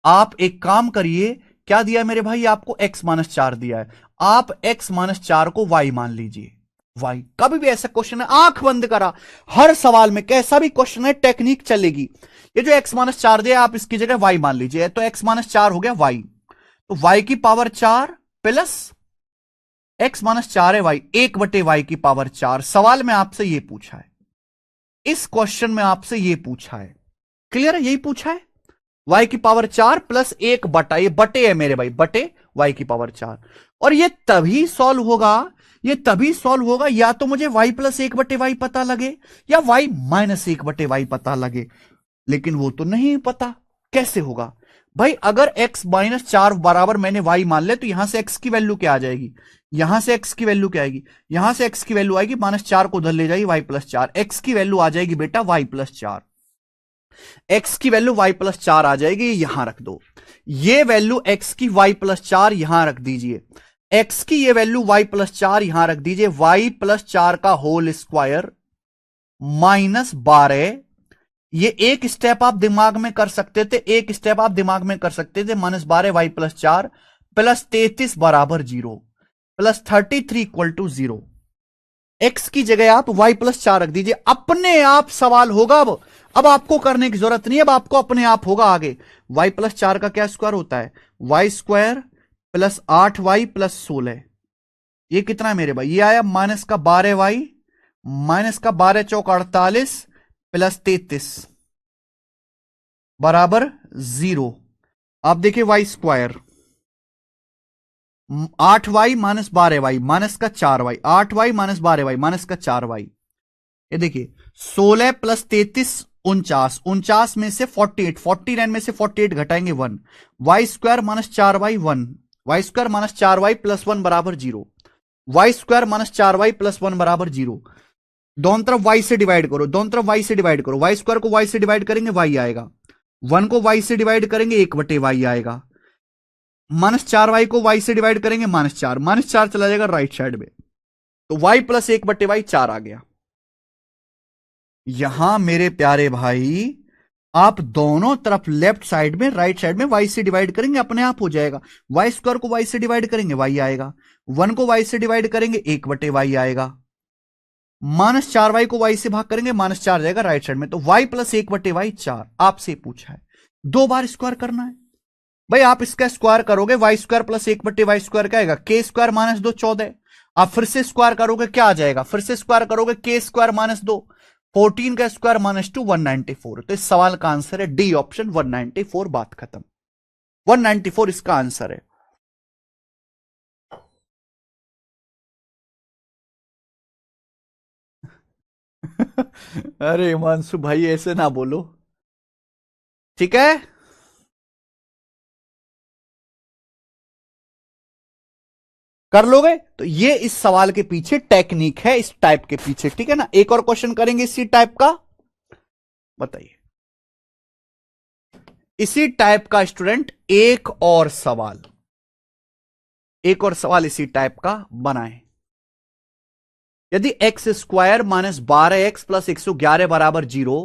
आप एक काम करिए, क्या दिया मेरे भाई आपको, x-4 दिया है, आप x-4 को y मान लीजिए। y कभी भी ऐसा क्वेश्चन है, आंख बंद करा, हर सवाल में कैसा भी क्वेश्चन है टेक्निक चलेगी। ये जो x-4 दिया आप इसकी जगह y मान लीजिए, तो x-4 हो गया y, तो y की पावर 4 प्लस x-4 है y, 1/y की पावर 4। सवाल में आपसे यह पूछा है, इस क्वेश्चन में आपसे यह पूछा है, क्लियर है, यही पूछा है। वाई की पावर 4 प्लस 1 बटा, ये बटे है मेरे भाई, बटे वाई की पावर 4। और ये तभी सॉल्व होगा, ये तभी सॉल्व होगा या तो मुझे y प्लस 1 बटे वाई पता लगे या y माइनस 1 बटे वाई पता लगे, लेकिन वो तो नहीं पता। कैसे होगा भाई? अगर x माइनस 4 बराबर मैंने y मान ले, तो यहां से x की वैल्यू क्या आ जाएगी? यहां से x की वैल्यू क्या आएगी? यहां से x की वैल्यू आएगी माइनस 4 को उधर ले जाएगी y प्लस 4, x की वैल्यू आ जाएगी बेटा y प्लस 4, x की वैल्यू y प्लस 4 आ जाएगी, यहां रख दो। ये वैल्यू x की y प्लस 4 यहां रख दीजिए, x की ये वैल्यू y प्लस 4 यहां रख दीजिए, y प्लस 4 का होल स्क्वायर माइनस 12। ये एक स्टेप आप दिमाग में कर सकते थे, एक स्टेप आप दिमाग में कर सकते थे, माइनस 12 वाई प्लस 4 प्लस 33 बराबर 0 प्लस 33 इक्वल टू 0। एक्स की जगह आप y प्लस 4 रख दीजिए, अपने आप सवाल होगा। अब आपको करने की जरूरत नहीं है, अब आपको अपने आप होगा आगे। y प्लस 4 का क्या स्क्वायर होता है? Y square plus 8y plus 16, ये कितना है मेरे भाई? ये आया माइनस का 12y माइनस का 12 चौक 48 प्लस 33 बराबर 0। आप देखिए y square 8y minus 12y minus का 4y, 8y minus 12y minus का 4y। ये देखिए 16 प्लस 33 49, 49 में से 48, 49 में से 48 घटाएंगे 1, Y square minus 4y 1, Y square minus 4y plus 1 बराबर 0, Y square minus 4y plus 1 बराबर 0। दोनों तरफ y से डिवाइड करो, दोनों तरफ y से डिवाइड करो, वाई स्क्वायर को y से डिवाइड करेंगे y आएगा, 1 को y से डिवाइड करेंगे 1 बटे y आएगा, माइनस 4y को y से डिवाइड करेंगे माइनस 4 चला जाएगा राइट साइड में, तो y प्लस 1 बटे y 4 आ गया। यहां मेरे प्यारे भाई आप दोनों तरफ लेफ्ट साइड में राइट साइड में y से डिवाइड करेंगे, अपने आप हो जाएगा। वाई स्क्वायर को y से डिवाइड करेंगे y आएगा, 1 को y से डिवाइड करेंगे 1 बटे y आएगा, माइनस 4y को y से भाग करेंगे माइनस 4 जाएगा राइट साइड में, तो y प्लस 1 बटे y 4। आपसे पूछा है 2 बार स्क्वायर करना है भाई, आप इसका स्क्वायर करोगे वाई स्क्वायर प्लस 1 बटे वाई स्क्वायर क्या आएगा? के स्क्वायर माइनस 2 14। आप फिर से स्क्वायर करोगे क्या आ जाएगा? फिर से स्क्वायर करोगे के स्क्वायर माइनस 2 14 का स्क्वायर माइनस 2 194। तो इस सवाल का आंसर है डी ऑप्शन 194। बात खत्म, 194 इसका आंसर है। अरे हिमांशु भाई ऐसे ना बोलो, ठीक है? कर लोगे? तो ये इस सवाल के पीछे टेक्निक है, इस टाइप के पीछे, ठीक है ना? एक और क्वेश्चन करेंगे इसी टाइप का, बताइए। इसी टाइप का स्टूडेंट एक और सवाल, एक और सवाल इसी टाइप का बनाएं। यदि x square minus 12x plus 111 बराबर 0,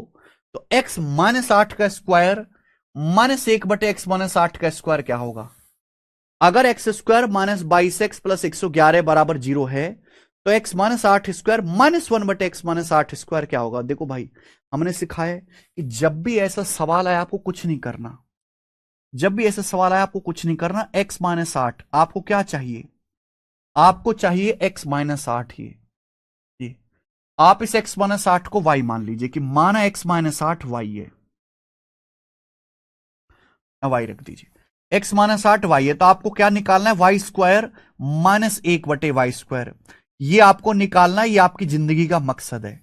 तो x माइनस 8 का स्क्वायर माइनस 1 बटे एक्स माइनस 8 का स्क्वायर क्या होगा? अगर x square minus 22x plus 111 बराबर 0 है, तो एक्स माइनस 8 स्क्वायर माइनस 1 बटे एक्स माइनस 8 स्क्वायर क्या होगा? देखो भाई हमने सिखाया है कि जब भी ऐसा सवाल आए आपको कुछ नहीं करना, जब भी ऐसा सवाल आए आपको कुछ नहीं करना। एक्स माइनस 8 आपको क्या चाहिए? आपको चाहिए एक्स माइनस 8 ही। आप इस एक्स माइनस 8 को वाई मान लीजिए कि माना एक्स माइनस 8 वाई है, वाई रख दीजिए। एक्स माइनस 8 वाई है, तो आपको क्या निकालना है? वाई स्क्वायर माइनस 1 बटे वाई स्क्वायर, ये आपको निकालना है, ये आपकी जिंदगी का मकसद है।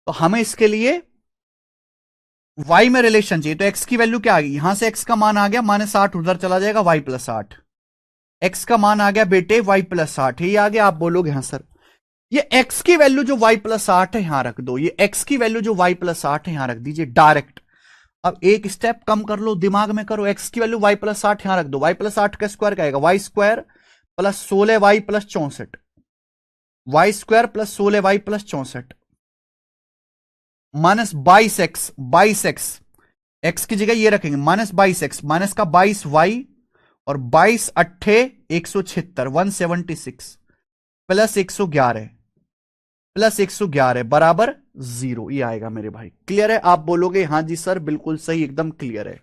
तो हमें इसके लिए वाई में रिलेशन चाहिए, तो एक्स की वैल्यू क्या आ गई? यहां से एक्स का मान आ गया माइनस 8, उधर चला जाएगा वाई प्लस 8, एक्स का मान आ गया बेटे वाई प्लस 8, ये आ गया। आप बोलोगे हाँ सर ये x की वैल्यू जो y प्लस 8 है यहां रख दो, ये x की वैल्यू जो y प्लस 8 है यहां रख दीजिए डायरेक्ट। अब एक स्टेप कम कर लो, दिमाग में करो, x की वैल्यू y प्लस 8 यहां रख दो, y प्लस 8 का स्क्वायर क्या आएगा? वाई स्क्वायर प्लस 16y प्लस 64, वाई स्क्वायर प्लस 16y प्लस 64 माइनस 22x, 22x x की जगह ये रखेंगे माइनस 22x, माइनस का 22y और 22 अट्ठे 176 176 प्लस 111 प्लस 111 बराबर 0, ये आएगा मेरे भाई। क्लियर है? आप बोलोगे हाँ जी सर बिल्कुल सही, एकदम क्लियर है।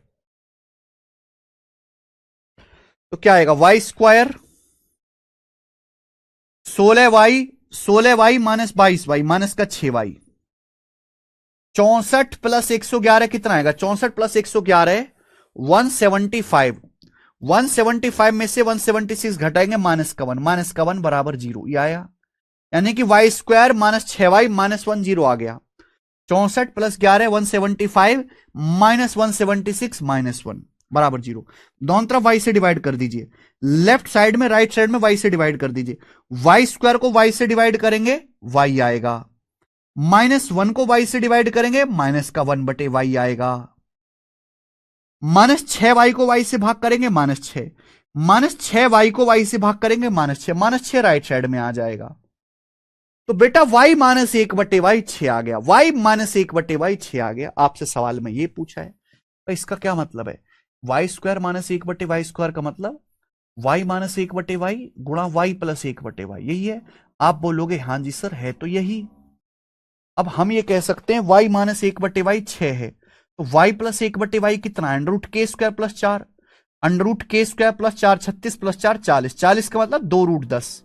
तो क्या आएगा? Y square 16y minus 22y minus का 6y, 64 प्लस 111 कितना आएगा? 64 प्लस 111 175 175 में से 176 घटाएंगे माइनस का वन बराबर 0, ये आया। यानी कि Y square minus 6y minus 1 0 आ गया। 64 प्लस 11 175 माइनस 176 माइनस 1 बराबर 0। दोनों तरफ y से डिवाइड कर दीजिए, लेफ्ट साइड में राइट साइड में y से डिवाइड कर दीजिए। वाई स्क्वायर को y से डिवाइड करेंगे y आएगा, माइनस 1 को y से डिवाइड करेंगे माइनस का 1 बटे y आएगा, माइनस 6y को y से भाग करेंगे माइनस 6, माइनस 6y को y से भाग करेंगे माइनस 6 राइट साइड में आ जाएगा। तो बेटा y माइनस 1 बटे y 6 आ गया, y माइनस 1 बटे y 6 आ गया। आपसे सवाल में ये पूछा है, तो इसका क्या मतलब है? वाई स्क्वायर माइनस 1 बटे वाई स्क्वायर का मतलब y माइनस 1 बटे वाई गुणा y प्लस 1 बटे वाई, यही है। आप बोलोगे हां जी सर है तो यही। अब हम ये कह सकते हैं y माइनस 1 बटे वाई 6 है, तो y प्लस 1 बटे वाई कितना? अंडर रूट के स्क्वायर प्लस 4, अंडर रूट के स्क्वायर प्लस 4 36 प्लस 4 40, 40 का मतलब 2 रूट 10,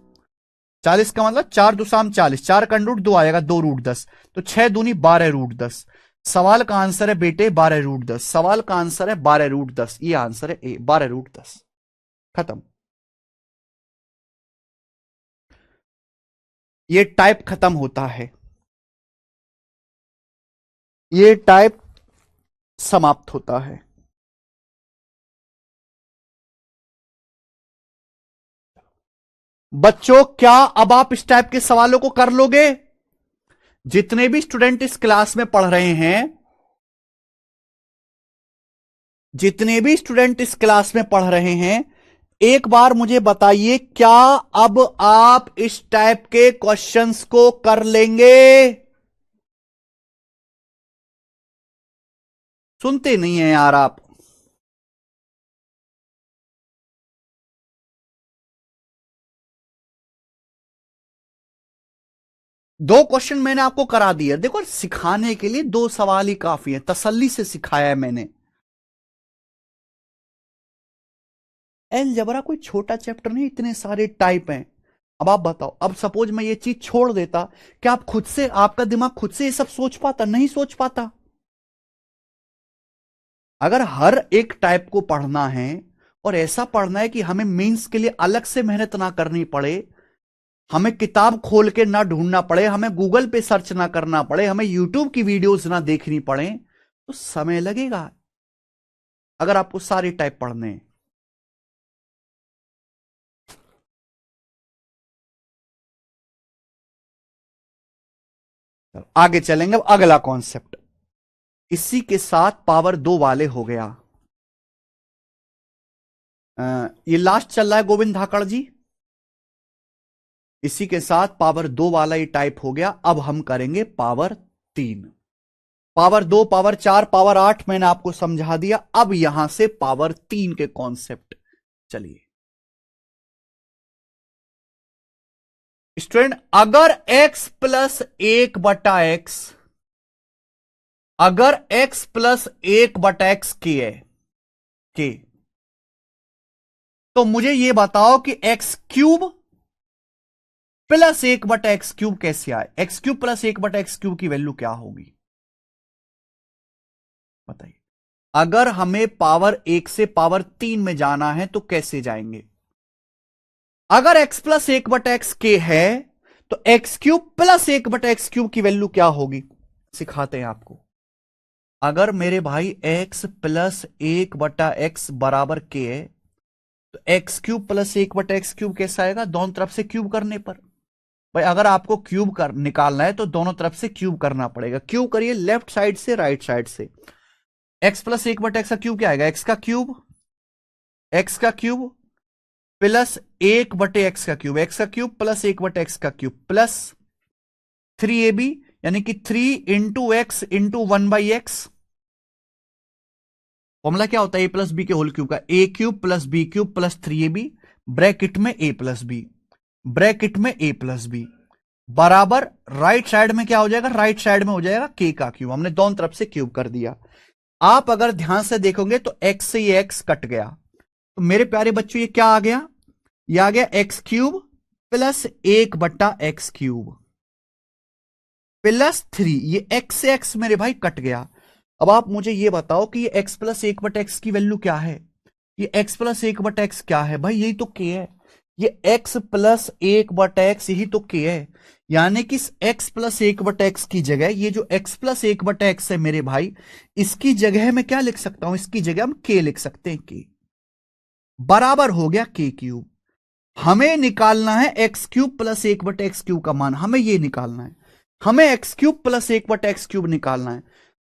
40 का मतलब 4 दो शाम 40, 4 का अंडर रूट 2 आएगा 2 रूट 10, तो 6 दूनी 12 रूट 10। सवाल का आंसर है बेटे 12 रूट 10, सवाल का आंसर है 12 रूट 10, ये आंसर है ए 12 रूट 10। खत्म, ये टाइप खत्म होता है, ये टाइप समाप्त होता है। बच्चों क्या अब आप इस टाइप के सवालों को कर लोगे? जितने भी स्टूडेंट इस क्लास में पढ़ रहे हैं, जितने भी स्टूडेंट इस क्लास में पढ़ रहे हैं, एक बार मुझे बताइए क्या अब आप इस टाइप के क्वेश्चंस को कर लेंगे? सुनते नहीं है यार आप। दो क्वेश्चन मैंने आपको करा दिए, देखो सिखाने के लिए 2 सवाल ही काफी है, तसल्ली से सिखाया है मैंने। अलजेब्रा कोई छोटा चैप्टर नहीं, इतने सारे टाइप हैं। अब आप बताओ, अब सपोज मैं ये चीज छोड़ देता, क्या आप खुद से, आपका दिमाग खुद से ये सब सोच पाता? नहीं सोच पाता। अगर हर एक टाइप को पढ़ना है और ऐसा पढ़ना है कि हमें मेंस के लिए अलग से मेहनत ना करनी पड़े, हमें किताब खोल के ना ढूंढना पड़े, हमें गूगल पे सर्च ना करना पड़े, हमें यूट्यूब की वीडियोस ना देखनी पड़े, तो समय लगेगा अगर आपको सारे टाइप पढ़ने हैं। आगे चलेंगे, अब अगला कॉन्सेप्ट इसी के साथ पावर 2 वाले हो गया। ये लास्ट चल रहा है गोविंद धाकड़ जी, इसी के साथ पावर 2 वाला ये टाइप हो गया। अब हम करेंगे पावर 3, पावर 2, पावर 4, पावर 8 मैंने आपको समझा दिया। अब यहां से पावर 3 के कॉन्सेप्ट। चलिए स्टूडेंट, अगर x प्लस 1 बटा एक्स, अगर x प्लस 1 बटा एक्स के है के, तो मुझे यह बताओ कि एक्स क्यूब प्लस 1 बटा एक्स क्यूब कैसे आए? एक्स क्यूब प्लस 1 बटा एक्स क्यूब की वैल्यू क्या होगी बताइए। अगर हमें पावर 1 से पावर 3 में जाना है तो कैसे जाएंगे? अगर x प्लस 1 बटा एक्स के है तो एक्स क्यूब प्लस 1 बटा एक्स क्यूब की वैल्यू क्या होगी? सिखाते हैं आपको। अगर मेरे भाई x प्लस 1 बटा एक्स बराबर के है तो एक्स क्यूब प्लस 1 बटा एक्स क्यूब कैसा आएगा? दोनों तरफ से क्यूब करने पर। भाई अगर आपको क्यूब कर निकालना है तो दोनों तरफ से क्यूब करना पड़ेगा। क्यूब करिए लेफ्ट साइड से राइट साइड से। एक्स प्लस 1 बटा एक्स का क्यूब क्या आएगा? एक्स का क्यूब, एक्स का क्यूब प्लस 1 बटे एक्स का क्यूब, एक्स का क्यूब प्लस 1 बटे एक्स का क्यूब प्लस 3ab, यानी कि 3 into x into 1 by x. Formula क्या होता है? ए प्लस बी के होल क्यूब का, a cube plus b cube plus 3ab bracket में ए प्लस बी, ब्रैकेट में ए प्लस बी बराबर राइट साइड में क्या हो जाएगा? राइट साइड में हो जाएगा के का क्यूब। हमने दोनों तरफ से क्यूब कर दिया। आप अगर ध्यान से देखोगे तो एक्स से ये एक्स कट गया, तो मेरे प्यारे बच्चों ये क्या आ गया? ये आ गया एक्स क्यूब प्लस 1 बटा एक्स क्यूब प्लस 3, ये एक्स से एक्स मेरे भाई कट गया। अब आप मुझे ये बताओ कि ये x प्लस एक बटा एक्स की वैल्यू क्या है? ये x प्लस एक बटा एक्स क्या है भाई? यही तो k है। ये x प्लस एक बटा एक्स यही तो k है। यानी कि इस x प्लस एक बटा एक्स की जगह ये जो x प्लस एक बटा एक्स है मेरे भाई, इसकी जगह मैं क्या लिख सकता हूं? इसकी जगह हम k लिख सकते हैं। k बराबर हो गया k क्यूब। हमें निकालना है एक्स क्यूब प्लस एक बटे एक्स क्यूब का मान, हमें ये निकालना है। हमें एक्स क्यूब प्लस एक बटे एक्स क्यूब निकालना है।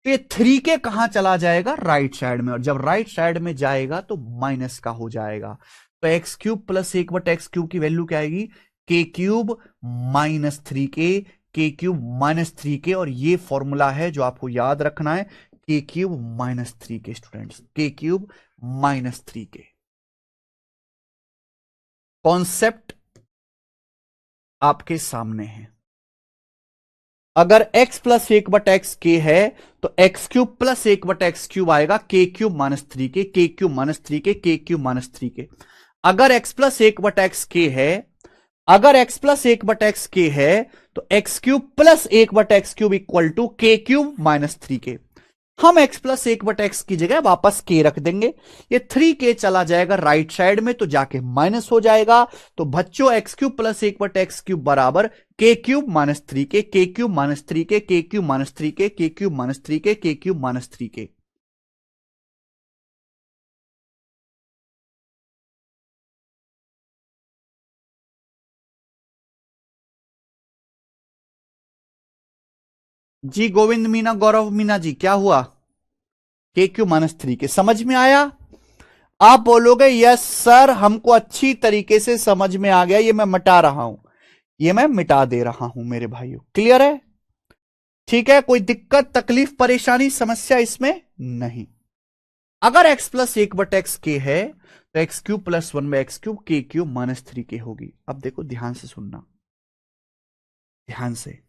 तो ये 3k कहां चला जाएगा? राइट साइड में, और जब राइट साइड में जाएगा तो माइनस का हो जाएगा। तो एक्स क्यूब प्लस एक बटे एक्स क्यूब की वैल्यू क्या आएगी? के क्यूब माइनस 3k, के क्यूब माइनस 3k। और ये फॉर्मूला है जो आपको याद रखना है, के क्यूब माइनस 3k स्टूडेंट्स, के क्यूब माइनस 3k। कॉन्सेप्ट आपके सामने है। अगर x प्लस एक बटा एक्स के है तो एक्स क्यूब प्लस एक बटा एक्स क्यूब आएगा के क्यूब माइनस 3k, के क्यूब माइनस 3k, के क्यूब माइनस 3k। अगर x प्लस एक बटा एक्स के है, अगर x प्लस एक बटा एक्स के है तो एक्स क्यूब प्लस एक बटा एक्स क्यूब इक्वल टू के क्यूब माइनस 3k। हम x प्लस एक बटा एक्स की जगह वापस k रख देंगे। ये 3k चला जाएगा राइट साइड में तो जाके माइनस हो जाएगा। तो बच्चों एक्स क्यूब प्लस एक बटा एक्स क्यूब बराबर के क्यूब माइनस 3k, के क्यूब माइनस 3k, के क्यूब माइनस 3k, के क्यूब माइनस 3k, के क्यूब माइनस 3k। जी गोविंद मीना, गौरव मीना जी, क्या हुआ? के क्यूब माइनस 3k समझ में आया? आप बोलोगे यस सर, हमको अच्छी तरीके से समझ में आ गया, ये मैं मिटा रहा हूं, ये मैं मिटा दे रहा हूं मेरे भाइयों। क्लियर है? ठीक है, कोई दिक्कत तकलीफ परेशानी समस्या इसमें नहीं। अगर x प्लस एक बट एक्स के है तो x cube plus one by x cube के क्यूब माइनस 3k होगी। अब देखो ध्यान से सुनना, ध्यान से।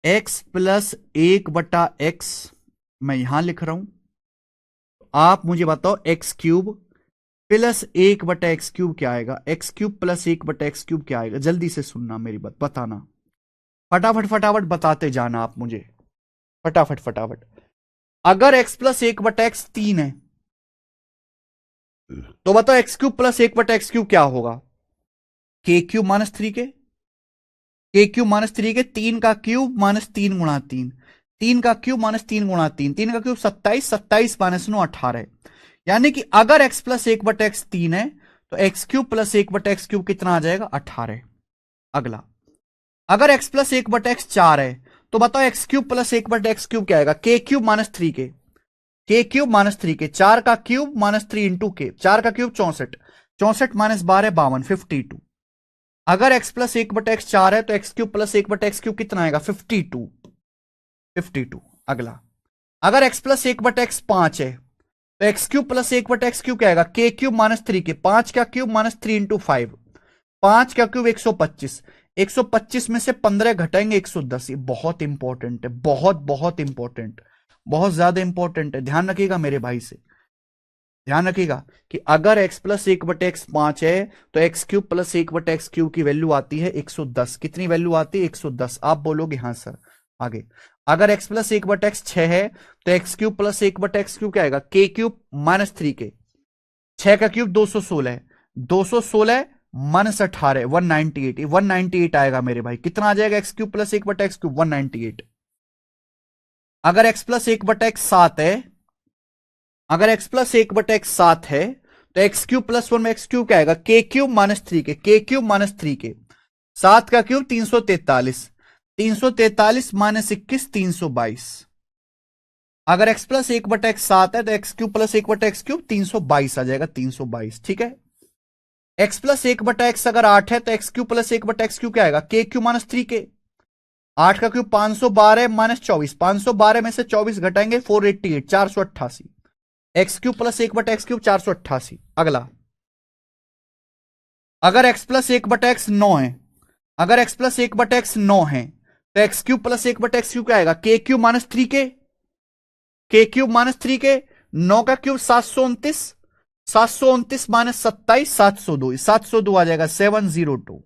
x प्लस एक बटा एक्स मैं यहां लिख रहा हूं, आप मुझे बताओ एक्स क्यूब प्लस एक बटा एक्स क्यूब क्या आएगा? एक्स क्यूब प्लस एक बटा एक्स क्यूब क्या आएगा? जल्दी से सुनना मेरी बात, बताना फटाफट फटाफट बताते जाना आप मुझे, फटाफट फटाफट। अगर x प्लस एक बटा एक्स 3 है तो बताओ एक्स क्यूब प्लस एक बटा एक्स क्यूब क्या होगा? के क्यूब माइनस 3k, के क्यूब माइनस 3k, 3 का क्यूब माइनस 3 गुणा 3, 3 का क्यूब माइनस 3 गुणा 3, 3 का क्यूब 27, 27 माइनस 9 18। यानी कि अगर x प्लस एक बटा एक्स 3 है तो एक्स क्यूब प्लस एक बटा एक्स क्यूब कितना आ जाएगा? 18। अगला, अगर x प्लस एक बटा एक्स 4 है तो बताओ एक्स क्यूब प्लस एक बटा एक्स क्यूब क्या आएगा? के क्यूब माइनस 3k, के क्यूब माइनस 3k, 4 का क्यूब माइनस 3 इंटू के, 4 का क्यूब 64, 64 माइनस 12 52 52। अगर x प्लस एक बटा एक्स 4 है तो एक्स क्यूब प्लस एक बटा एक्स क्यूब कितना आएगा? 52, 52। अगला, अगर x प्लस एक बटा एक्स 5 है तो एक्स क्यूब प्लस एक बटा एक्स क्यूब क्या आएगा? के क्यूब माइनस 3k, 5 का क्यूब माइनस 3 इंटू 5, 5 का क्यूब 125, 125 में से 15 घटाएंगे 110। ये बहुत इंपॉर्टेंट है, बहुत बहुत इंपॉर्टेंट, बहुत ज्यादा इंपॉर्टेंट है, ध्यान रखिएगा मेरे भाई से। ध्यान रखिएगा कि अगर x प्लस एक बटे एक्स 5 है तो एक्स क्यूब प्लस एक बटे एक्स क्यूब की वैल्यू आती है 110। कितनी वैल्यू आती है? 110। आप बोलोगे हाँ सर। आगे, अगर x प्लस एक बटे एक्स 6 है तो एक्स क्यूब प्लस एक बटे एक्स क्यूब क्या आएगा? के क्यूब माइनस 3k, 6 का क्यूब 216 है, 216 माइनस 18 198, 198 आएगा मेरे भाई। कितना आ जाएगा? एक्स क्यूब प्लस एक बटा एक्स क्यूब 198। अगर x प्लस एक बटा एक्स 7 है, अगर x प्लस एक बटा एक्स 7 है तो एक्स क्यूब प्लस वन में एक्स क्यूब क्या आएगा? के क्यूब माइनस 3k, के क्यूब माइनस 3k, 7 का क्यूब 343, 343 माइनस 21 322। अगर x प्लस एक बटा एक्स 7 है तो एक्स क्यूब प्लस एक बटा एक्स क्यूब 322 आ जाएगा, 322। ठीक है, x प्लस एक बटा एक्स अगर 8 है तो एक्स क्यूब प्लस एक बटा एक्स क्यूब क्या आएगा? के क्यूब माइनस 3k, 8 का क्यूब 512 माइनस 24, 512 में से 24 घटाएंगे 488, 488। एक्स क्यूब प्लस एक बटा एक्स क्यूब 488। अगला, अगर x प्लस एक बटा एक्स 9 है, अगर x प्लस एक बटा एक्स 9 है तो एक्स क्यूब प्लस एक बटा एक्स क्यूब क्या आएगा? के क्यूब माइनस 3k, के क्यूब माइनस 3k, 9 का क्यूब 729, 729 माइनस 27 702, 702 आ जाएगा 702।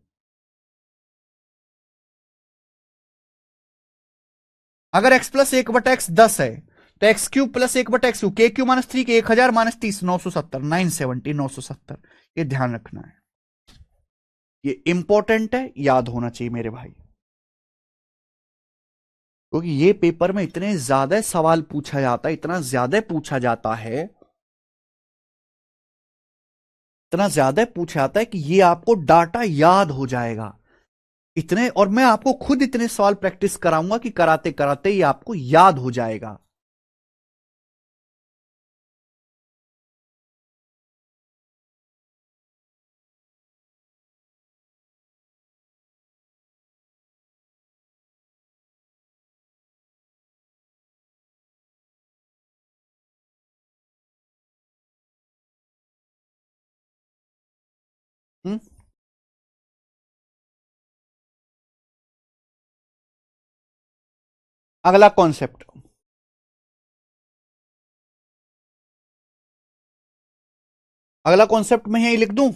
अगर एक्स प्लस एक बटा एक्स 10 है तो एक्स क्यूब प्लस एक बटा एक्स क्यूब, के क्यू माइनस 3 के 1000 माइनस 30 970 970 970। ये ध्यान रखना है, ये इंपॉर्टेंट है, याद होना चाहिए मेरे भाई, क्योंकि ये पेपर में इतने ज्यादा सवाल पूछा जाता है, इतना ज्यादा पूछा जाता है, इतना ज्यादा पूछा जाता है कि ये आपको डाटा याद हो जाएगा इतने। और मैं आपको खुद इतने सवाल प्रैक्टिस कराऊंगा कि कराते कराते ये आपको याद हो जाएगा। हम्म। अगला कॉन्सेप्ट, अगला कॉन्सेप्ट मैं यही लिख दूं,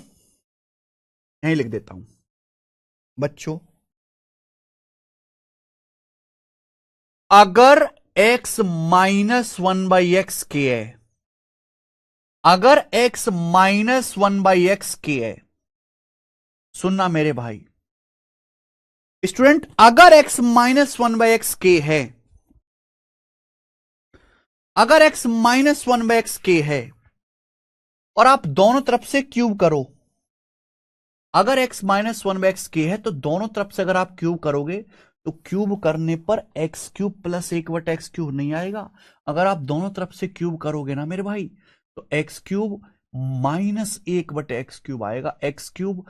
यही लिख देता हूं बच्चों। अगर x minus one by x के है, अगर x minus one by x के है, सुनना मेरे भाई स्टूडेंट, अगर x minus one by x के है, अगर x minus one by x के है और आप दोनों तरफ से क्यूब करो, अगर x minus one by x के है तो दोनों तरफ से अगर आप क्यूब करोगे तो क्यूब करने पर एक्स क्यूब प्लस एक बटा एक्स क्यूब नहीं आएगा। अगर आप दोनों तरफ से क्यूब करोगे ना मेरे भाई तो एक्स क्यूब माइनस एक बटे एक्स क्यूब आएगा, एक्स क्यूब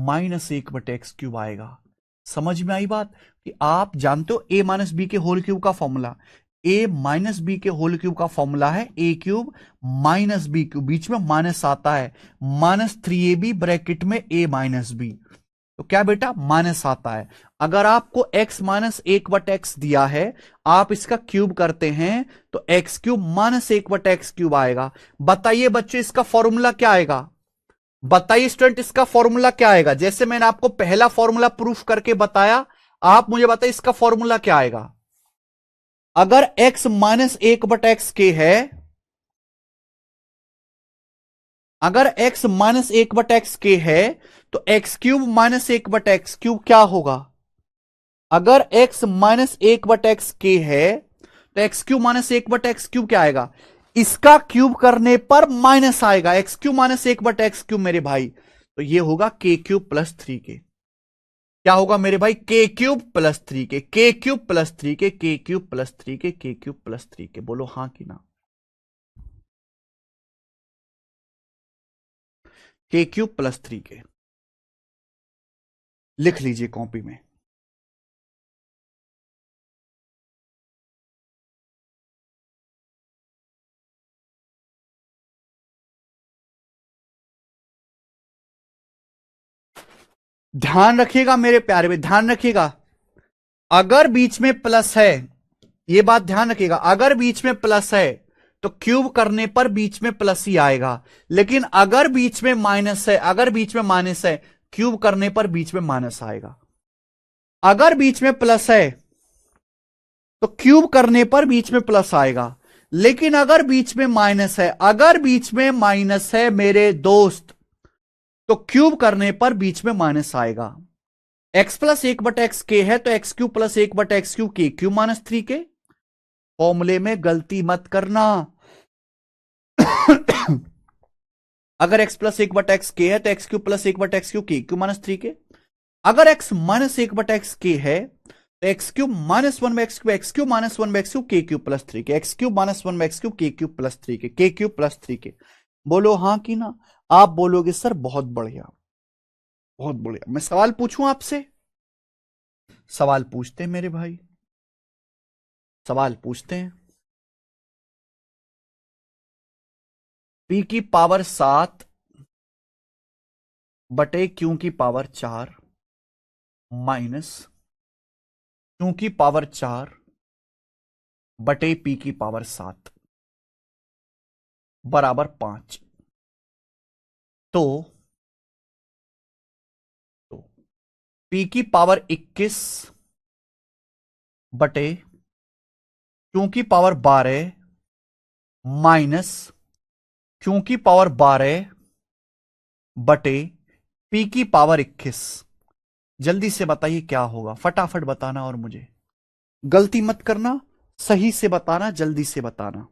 माइनस एक बटे एक्स क्यूब आएगा। समझ में आई बात? कि आप जानते हो ए माइनस बी के होल क्यूब का फॉर्मूला, ए माइनस बी के होल क्यूब का फॉर्मूला है A cube minus B cube, बीच में माइनस आता है, minus three A B bracket में ए माइनस बी, तो क्या बेटा माइनस आता है। अगर आपको x माइनस एक बट एक्स दिया है, आप इसका क्यूब करते हैं तो एक्स क्यूब माइनस एक बट एक्स क्यूब आएगा। बताइए बच्चों इसका फॉर्मूला क्या आएगा? बताइए स्टूडेंट इसका फॉर्मूला क्या आएगा? जैसे मैंने आपको पहला फॉर्मूला प्रूफ करके बताया, आप मुझे बताइए इसका फॉर्मूला क्या आएगा। अगर x माइनस एक बट एक्स के है, अगर x माइनस एक बट एक्स के है तो एक्स क्यूब माइनस एक बट एक्स क्यूब क्या होगा? अगर x माइनस एक बट एक्स के है तो एक्स क्यूब माइनस एक बट एक्स क्यूब क्या आएगा? इसका क्यूब करने पर माइनस आएगा, एक्स क्यूब माइनस एक बट एक्स क्यूब मेरे भाई, तो ये होगा के क्यूब प्लस थ्री के। क्या होगा मेरे भाई? के क्यूब प्लस थ्री के, के क्यूब प्लस थ्री के, के क्यूब प्लस थ्री के, के क्यूब प्लस थ्री के। बोलो हां कि ना? के क्यूब प्लस थ्री के लिख लीजिए कॉपी में। ध्यान रखिएगा मेरे प्यारे में, ध्यान रखिएगा, अगर बीच में प्लस है, ये बात ध्यान रखिएगा, अगर बीच में प्लस है तो क्यूब करने पर बीच में प्लस ही आएगा, लेकिन अगर बीच में माइनस है, अगर बीच में माइनस है, क्यूब करने पर बीच में माइनस आएगा। अगर बीच में प्लस है तो क्यूब करने पर बीच में प्लस आएगा, लेकिन अगर बीच में माइनस है, अगर बीच में माइनस है मेरे दोस्त, तो क्यूब करने पर बीच में माइनस आएगा। एक्स प्लस एक बटा एक्स के है तो एक्स क्यूब प्लस एक बटा एक्स क्यूब के क्यूब माइनस थ्री के। फॉर्मूले में गलती मत करना। अगर x प्लस एक बटा एक्स के है तो एक्स क्यूब प्लस एक बटा एक्स क्यूब के क्यूब माइनस थ्री के। अगर x माइनस एक बटा एक्स के है तो x cube minus one by x cube, x cube minus one by x cube के क्यूब प्लस थ्री के, x cube minus one by x cube के क्यूब प्लस थ्री के क्यूब प्लस थ्री के। बोलो हाँ कि ना? आप बोलोगे सर बहुत बढ़िया, बहुत बढ़िया। मैं सवाल पूछूं आपसे? सवाल पूछते हैं मेरे भाई, सवाल पूछते हैं। p की पावर 7 बटे q की पावर 4 माइनस q की पावर 4 बटे p की पावर 7 बराबर 5। तो p की पावर 21 बटे क्यू की पावर 12 माइनस क्यू की पावर 12 बटे पी की पावर 21। जल्दी से बताइए क्या होगा, फटाफट बताना और मुझे गलती मत करना, सही से बताना, जल्दी से बताना।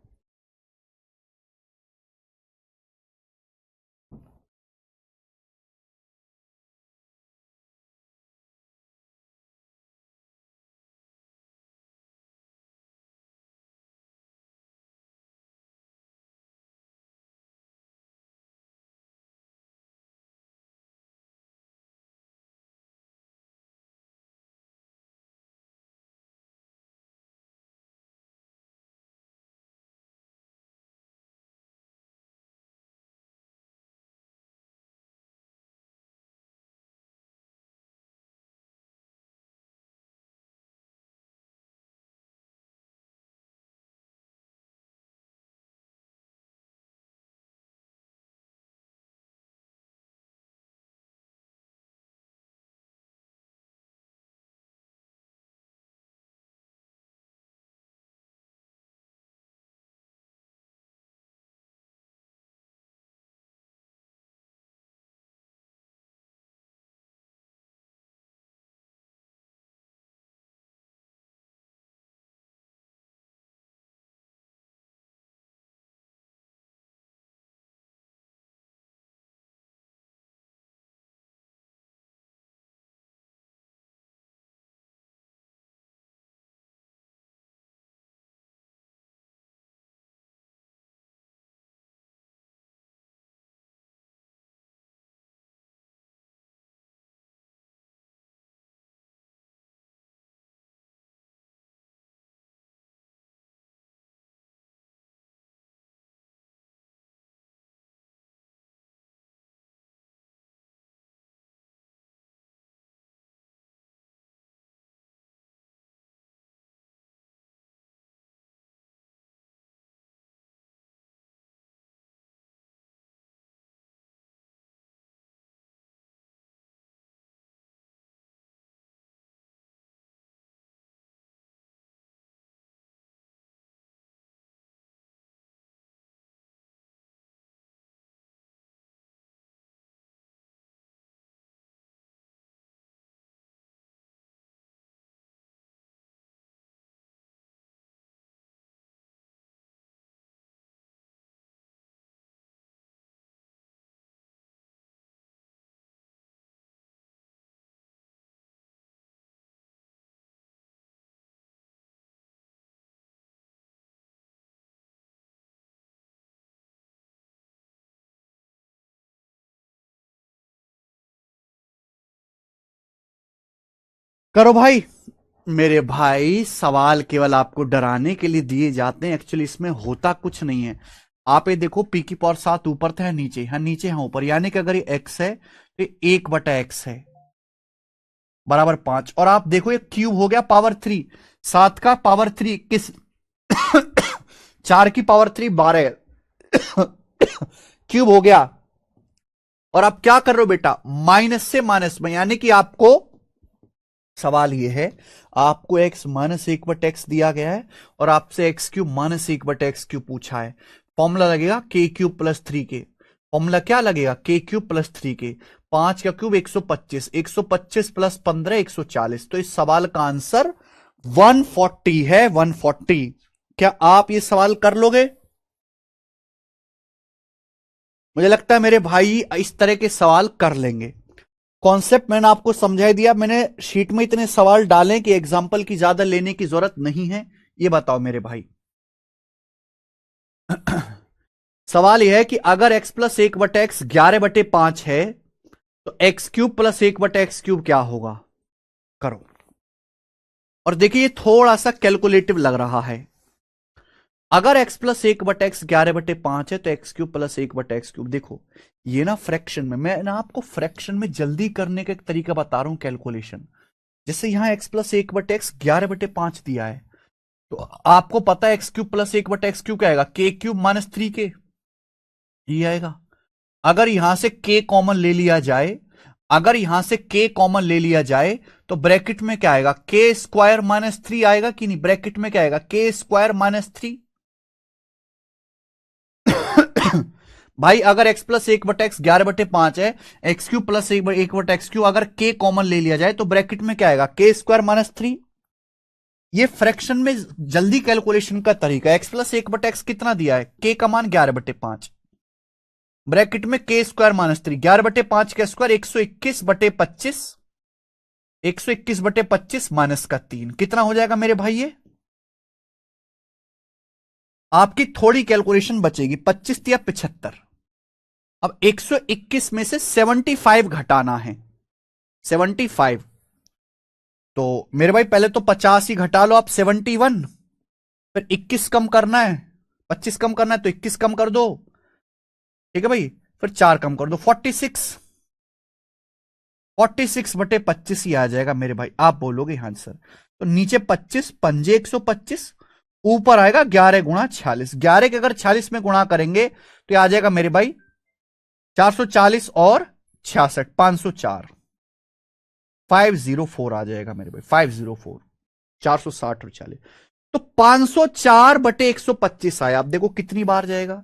करो भाई। मेरे भाई सवाल केवल आपको डराने के लिए दिए जाते हैं, एक्चुअली इसमें होता कुछ नहीं है। आप ये देखो, पी की पावर 7 ऊपर था, नीचे है, नीचे है, ऊपर, यानी कि अगर ये एक्स है तो 1/x है बराबर 5। और आप देखो ये क्यूब हो गया पावर 3, 7 का पावर 3 किस 4 की पावर 3 12 क्यूब हो गया। और आप क्या कर रहे हो बेटा, माइनस से माइनस में, यानी कि आपको सवाल यह है, आपको x माइनस 1/x दिया गया है और आपसे x cube minus 1/x cube पूछा है। फॉर्मूला लगेगा k क्यूब प्लस 3 के। फॉर्मूला क्या लगेगा, k क्यूब प्लस 3 के। 5 का क्यूब 125, 125 प्लस 15 140। तो इस सवाल का आंसर 140 है, 140। क्या आप ये सवाल कर लोगे? मुझे लगता है मेरे भाई इस तरह के सवाल कर लेंगे। कॉन्सेप्ट मैंने आपको समझा दिया, मैंने शीट में इतने सवाल डाले कि एग्जाम्पल की ज्यादा लेने की जरूरत नहीं है। ये बताओ मेरे भाई सवाल यह है कि अगर x प्लस 1/x 11/5 है तो x cube plus 1/x cube क्या होगा? करो। और देखिए ये थोड़ा सा कैलकुलेटिव लग रहा है। अगर x प्लस 1/x 11/5 है तो x cube plus 1/x cube, देखो ये ना फ्रैक्शन में, मैं ना आपको फ्रैक्शन में जल्दी करने का एक तरीका बता रहा हूं, कैलकुलेशन। जैसे यहां x प्लस 1/x 11/5 दिया है, तो आपको पता है x cube plus 1/x cube क्या आएगा, k क्यूब माइनस 3k, ये आएगा। अगर यहां से k कॉमन ले लिया जाए, अगर यहां से k कॉमन ले लिया जाए तो ब्रैकेट में क्या आएगा, के स्क्वायर माइनस 3 आएगा कि नहीं, ब्रैकेट में क्या आएगा, के स्क्वायर माइनस 3। भाई अगर x प्लस 1/x 11/5 है, x Q plus 1/x Q, अगर k कॉमन ले लिया जाए तो ब्रैकेट में क्या आएगा, के स्क्वायर माइनस 3। ये फ्रैक्शन में जल्दी कैलकुलेशन का तरीका है। x प्लस 1/x कितना दिया है, k का मान 11/5, ब्रैकेट में के स्क्वायर माइनस 3, 11/5 का स्क्वायर 121/25, 121/25 माइनस का 3, कितना हो जाएगा मेरे भाई, ये आपकी थोड़ी कैलकुलेशन बचेगी, 25 या 75। अब 121 में से 75 घटाना है, 75, तो मेरे भाई पहले तो 50 ही घटा लो आप, 71, फिर 21 कम करना है, 25 कम करना है तो 21 कम कर दो, ठीक है भाई, फिर 4 कम कर दो, 46, 46/25 ही आ जाएगा मेरे भाई। आप बोलोगे हाँ सर, तो नीचे 25 पंजे 125, ऊपर आएगा 11 गुणा 46, 11 के अगर 46 में गुणा करेंगे तो ये आ जाएगा मेरे भाई 440 और 66, 504, 504 आ जाएगा मेरे भाई, 504, 460 और 40, तो 504/125 आया। आप देखो कितनी बार जाएगा,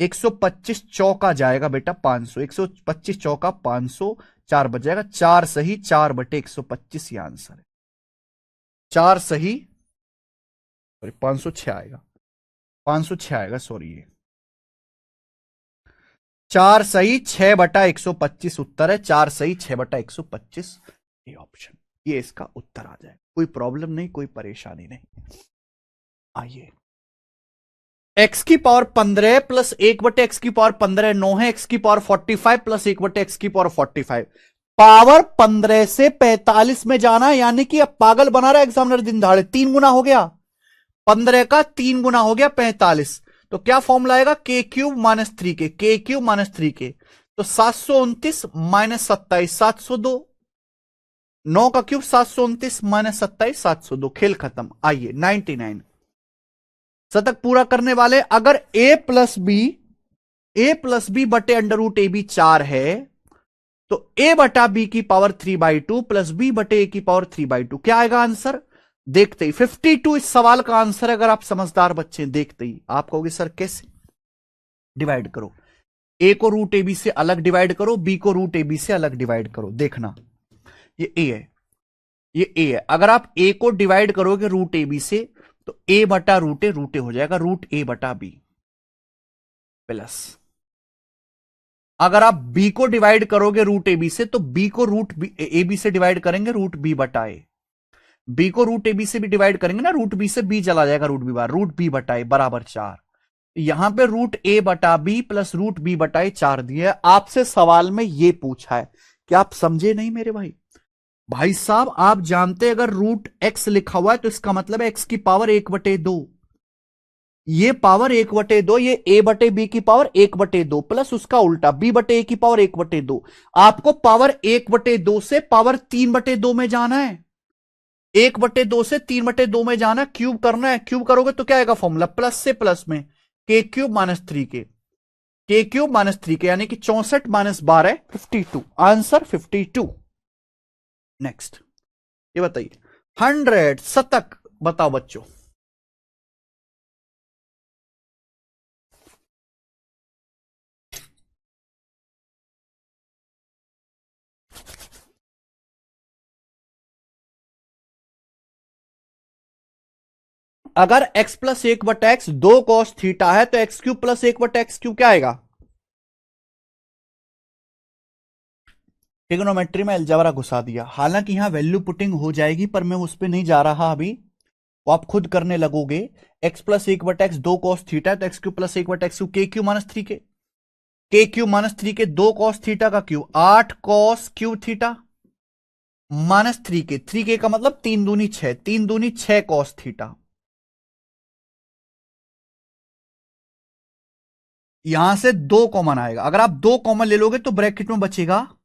125 चौका जाएगा बेटा 500, 125 चौका 500, 4 बच जाएगा, 4 सही 4/125 ये आंसर है, 4 सही, सॉरी 506 आएगा, 506 आएगा, सॉरी ये 4 सही 6/125 उत्तर है, 4 सही 6/125 ये ऑप्शन, ये इसका उत्तर आ जाएगा। कोई प्रॉब्लम नहीं, कोई परेशानी नहीं। आइए, x की पावर 15 प्लस 1/x की पावर 15 9 है, x की पावर 45 प्लस 1/x की पावर 45, पावर 15 से 45 में जाना है, यानी कि अब पागल बना रहा है एग्जामिनर दिन दहाड़े, 3 गुना हो गया, 15 का 3 गुना हो गया 45, तो क्या फॉर्मूला आएगा, के क्यूब माइनस 3 के, के क्यूब माइनस 3 के, तो 729 माइनस 27 702, 9 का क्यूब 729 माइनस 27 702, खेल खत्म। आइए 99 शतक पूरा करने वाले, अगर a प्लस बी बटे अंडर रूट ए बी 4 है, तो a बटा बी की पावर 3/2 प्लस बी बटे ए की पावर 3/2, क्या आएगा आंसर, देखते ही 52 इस सवाल का आंसर। अगर आप समझदार बच्चे देखते ही आप कहोगे सर कैसे, डिवाइड करो, a को रूट ए बी से अलग डिवाइड करो, b को रूट ए बी से अलग डिवाइड करो, देखना ये a है, ये a है, अगर आप a को डिवाइड करोगे रूट ए बी से तो a बटा रूट ए हो जाएगा, रूट a बटा b, प्लस अगर आप b को डिवाइड करोगे रूट ए बी से तो b को रूट ए बी से डिवाइड करेंगे, रूट b बटा ए, b को रूट ए बी से भी डिवाइड करेंगे ना, रूट b से b चला जाएगा, रूट b बार, रूट b बटा ए बराबर 4, यहां पे रूट a बटा b प्लस रूट b बटा ए 4 दिया है। आपसे सवाल में ये पूछा है कि आप समझे नहीं मेरे भाई, भाई साहब आप जानते अगर रूट x लिखा हुआ है तो इसका मतलब है x की पावर 1/2, ये पावर 1/2, ये a बटे बी की पावर 1/2 प्लस उसका उल्टा b बटे ए की पावर 1/2, आपको पावर 1/2 से पावर 3/2 में जाना है, 1/2 से 3/2 में जाना, क्यूब करना है, क्यूब करोगे तो क्या आएगा फॉर्मूला, प्लस से प्लस में के क्यूब माइनस 3 के, के क्यूब माइनस 3 के, यानी कि 64 माइनस 12 52, आंसर 52। नेक्स्ट ये बताइए 100 शतक बताओ बच्चों, अगर x plus 1/x 2 cos theta है तो x cube plus 1/x cube क्या आएगा, ट्रिग्नोमेट्री में अलजेब्रा घुसा दिया, हालांकि यहां वैल्यू पुटिंग हो जाएगी पर मैं उस पर नहीं जा रहा अभी, वो आप खुद करने लगोगे। x plus 1/x 2 cos theta तो x cube plus 1/x cube, के क्यूब माइनस 3 के, के क्यूब माइनस 3 के 2 cos थीटा का cube 8 cos cube theta minus 3 के, 3 के का मतलब 3 दूनी 6, 3 दूनी 6 cos थीटा, यहां से 2 कॉमन आएगा, अगर आप 2 कॉमन ले लोगे तो ब्रैकेट में बचेगा,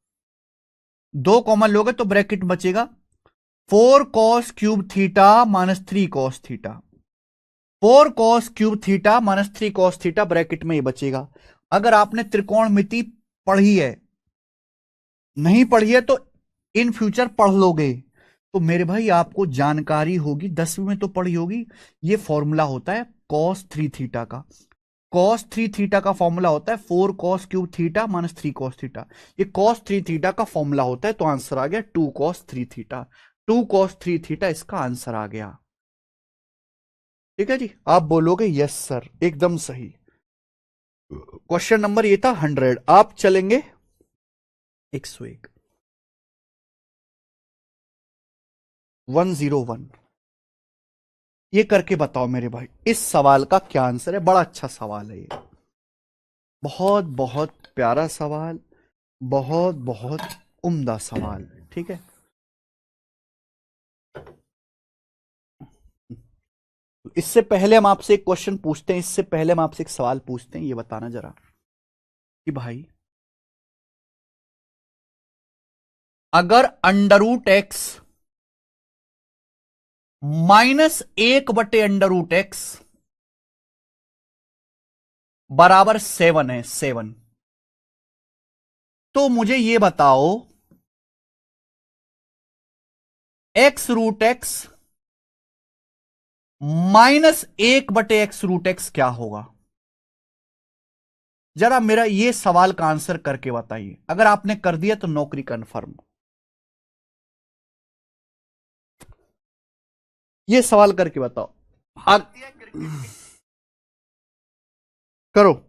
2 कॉमन लोगे तो ब्रैकेट में बचेगा 4 cos cube theta minus 3 cos theta, 4 cos cube theta minus 3 cos theta, bracket में ही बचेगा। अगर आपने त्रिकोणमिति पढ़ी है, नहीं पढ़ी है तो इन फ्यूचर पढ़ लोगे, तो मेरे भाई आपको जानकारी होगी, 10वीं में तो पढ़ी होगी। ये फॉर्मूला होता है cos 3 थीटा का। cos 3 थीटा का फॉर्मूला होता है 4 cos cube theta minus 3 cos theta. ये cos 3 थीटा का फॉर्मूला होता है, तो आंसर आ गया 2 cos 3 थीटा। 2 cos 3 थीटा इसका आंसर आ गया। ठीक है जी, आप बोलोगे यस सर, एकदम सही। क्वेश्चन नंबर ये था 100। आप चलेंगे 101, 101। ये करके बताओ मेरे भाई, इस सवाल का क्या आंसर है। बड़ा अच्छा सवाल है ये, बहुत बहुत प्यारा सवाल, बहुत बहुत उम्दा सवाल। ठीक है, इससे पहले हम आपसे एक क्वेश्चन पूछते हैं, इससे पहले हम आपसे एक सवाल पूछते हैं। ये बताना जरा कि भाई, अगर अंडर रूट एक्स -1/√x बराबर 7 है, 7, तो मुझे ये बताओ x√x -1/(x√x क्या होगा। जरा मेरा ये सवाल का आंसर करके बताइए। अगर आपने कर दिया तो नौकरी कंफर्म। ये सवाल करके बताओ। करो।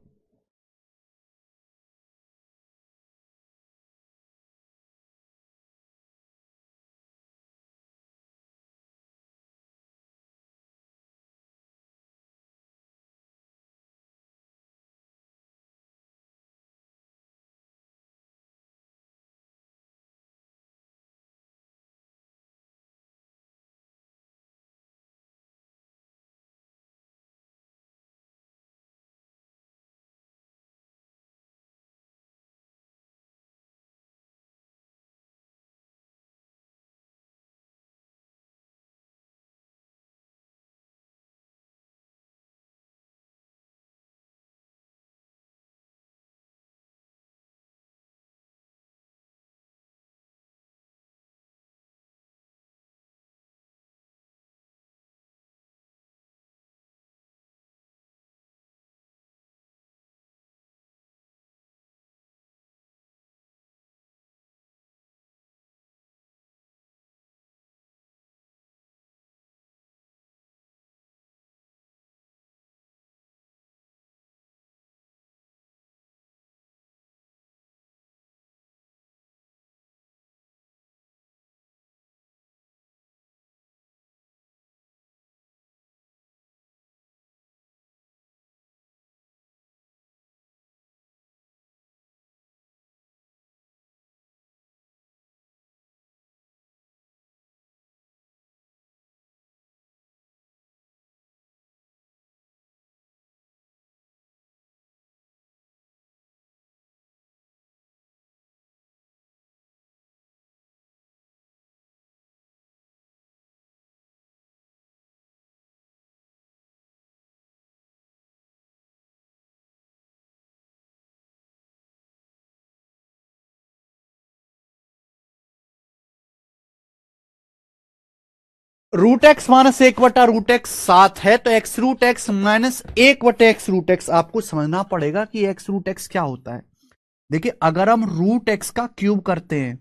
(√x-1/√x 7 है, तो x√x -1/(x√x आपको समझना पड़ेगा कि x√x क्या होता है। देखिए, अगर हम √x का क्यूब करते हैं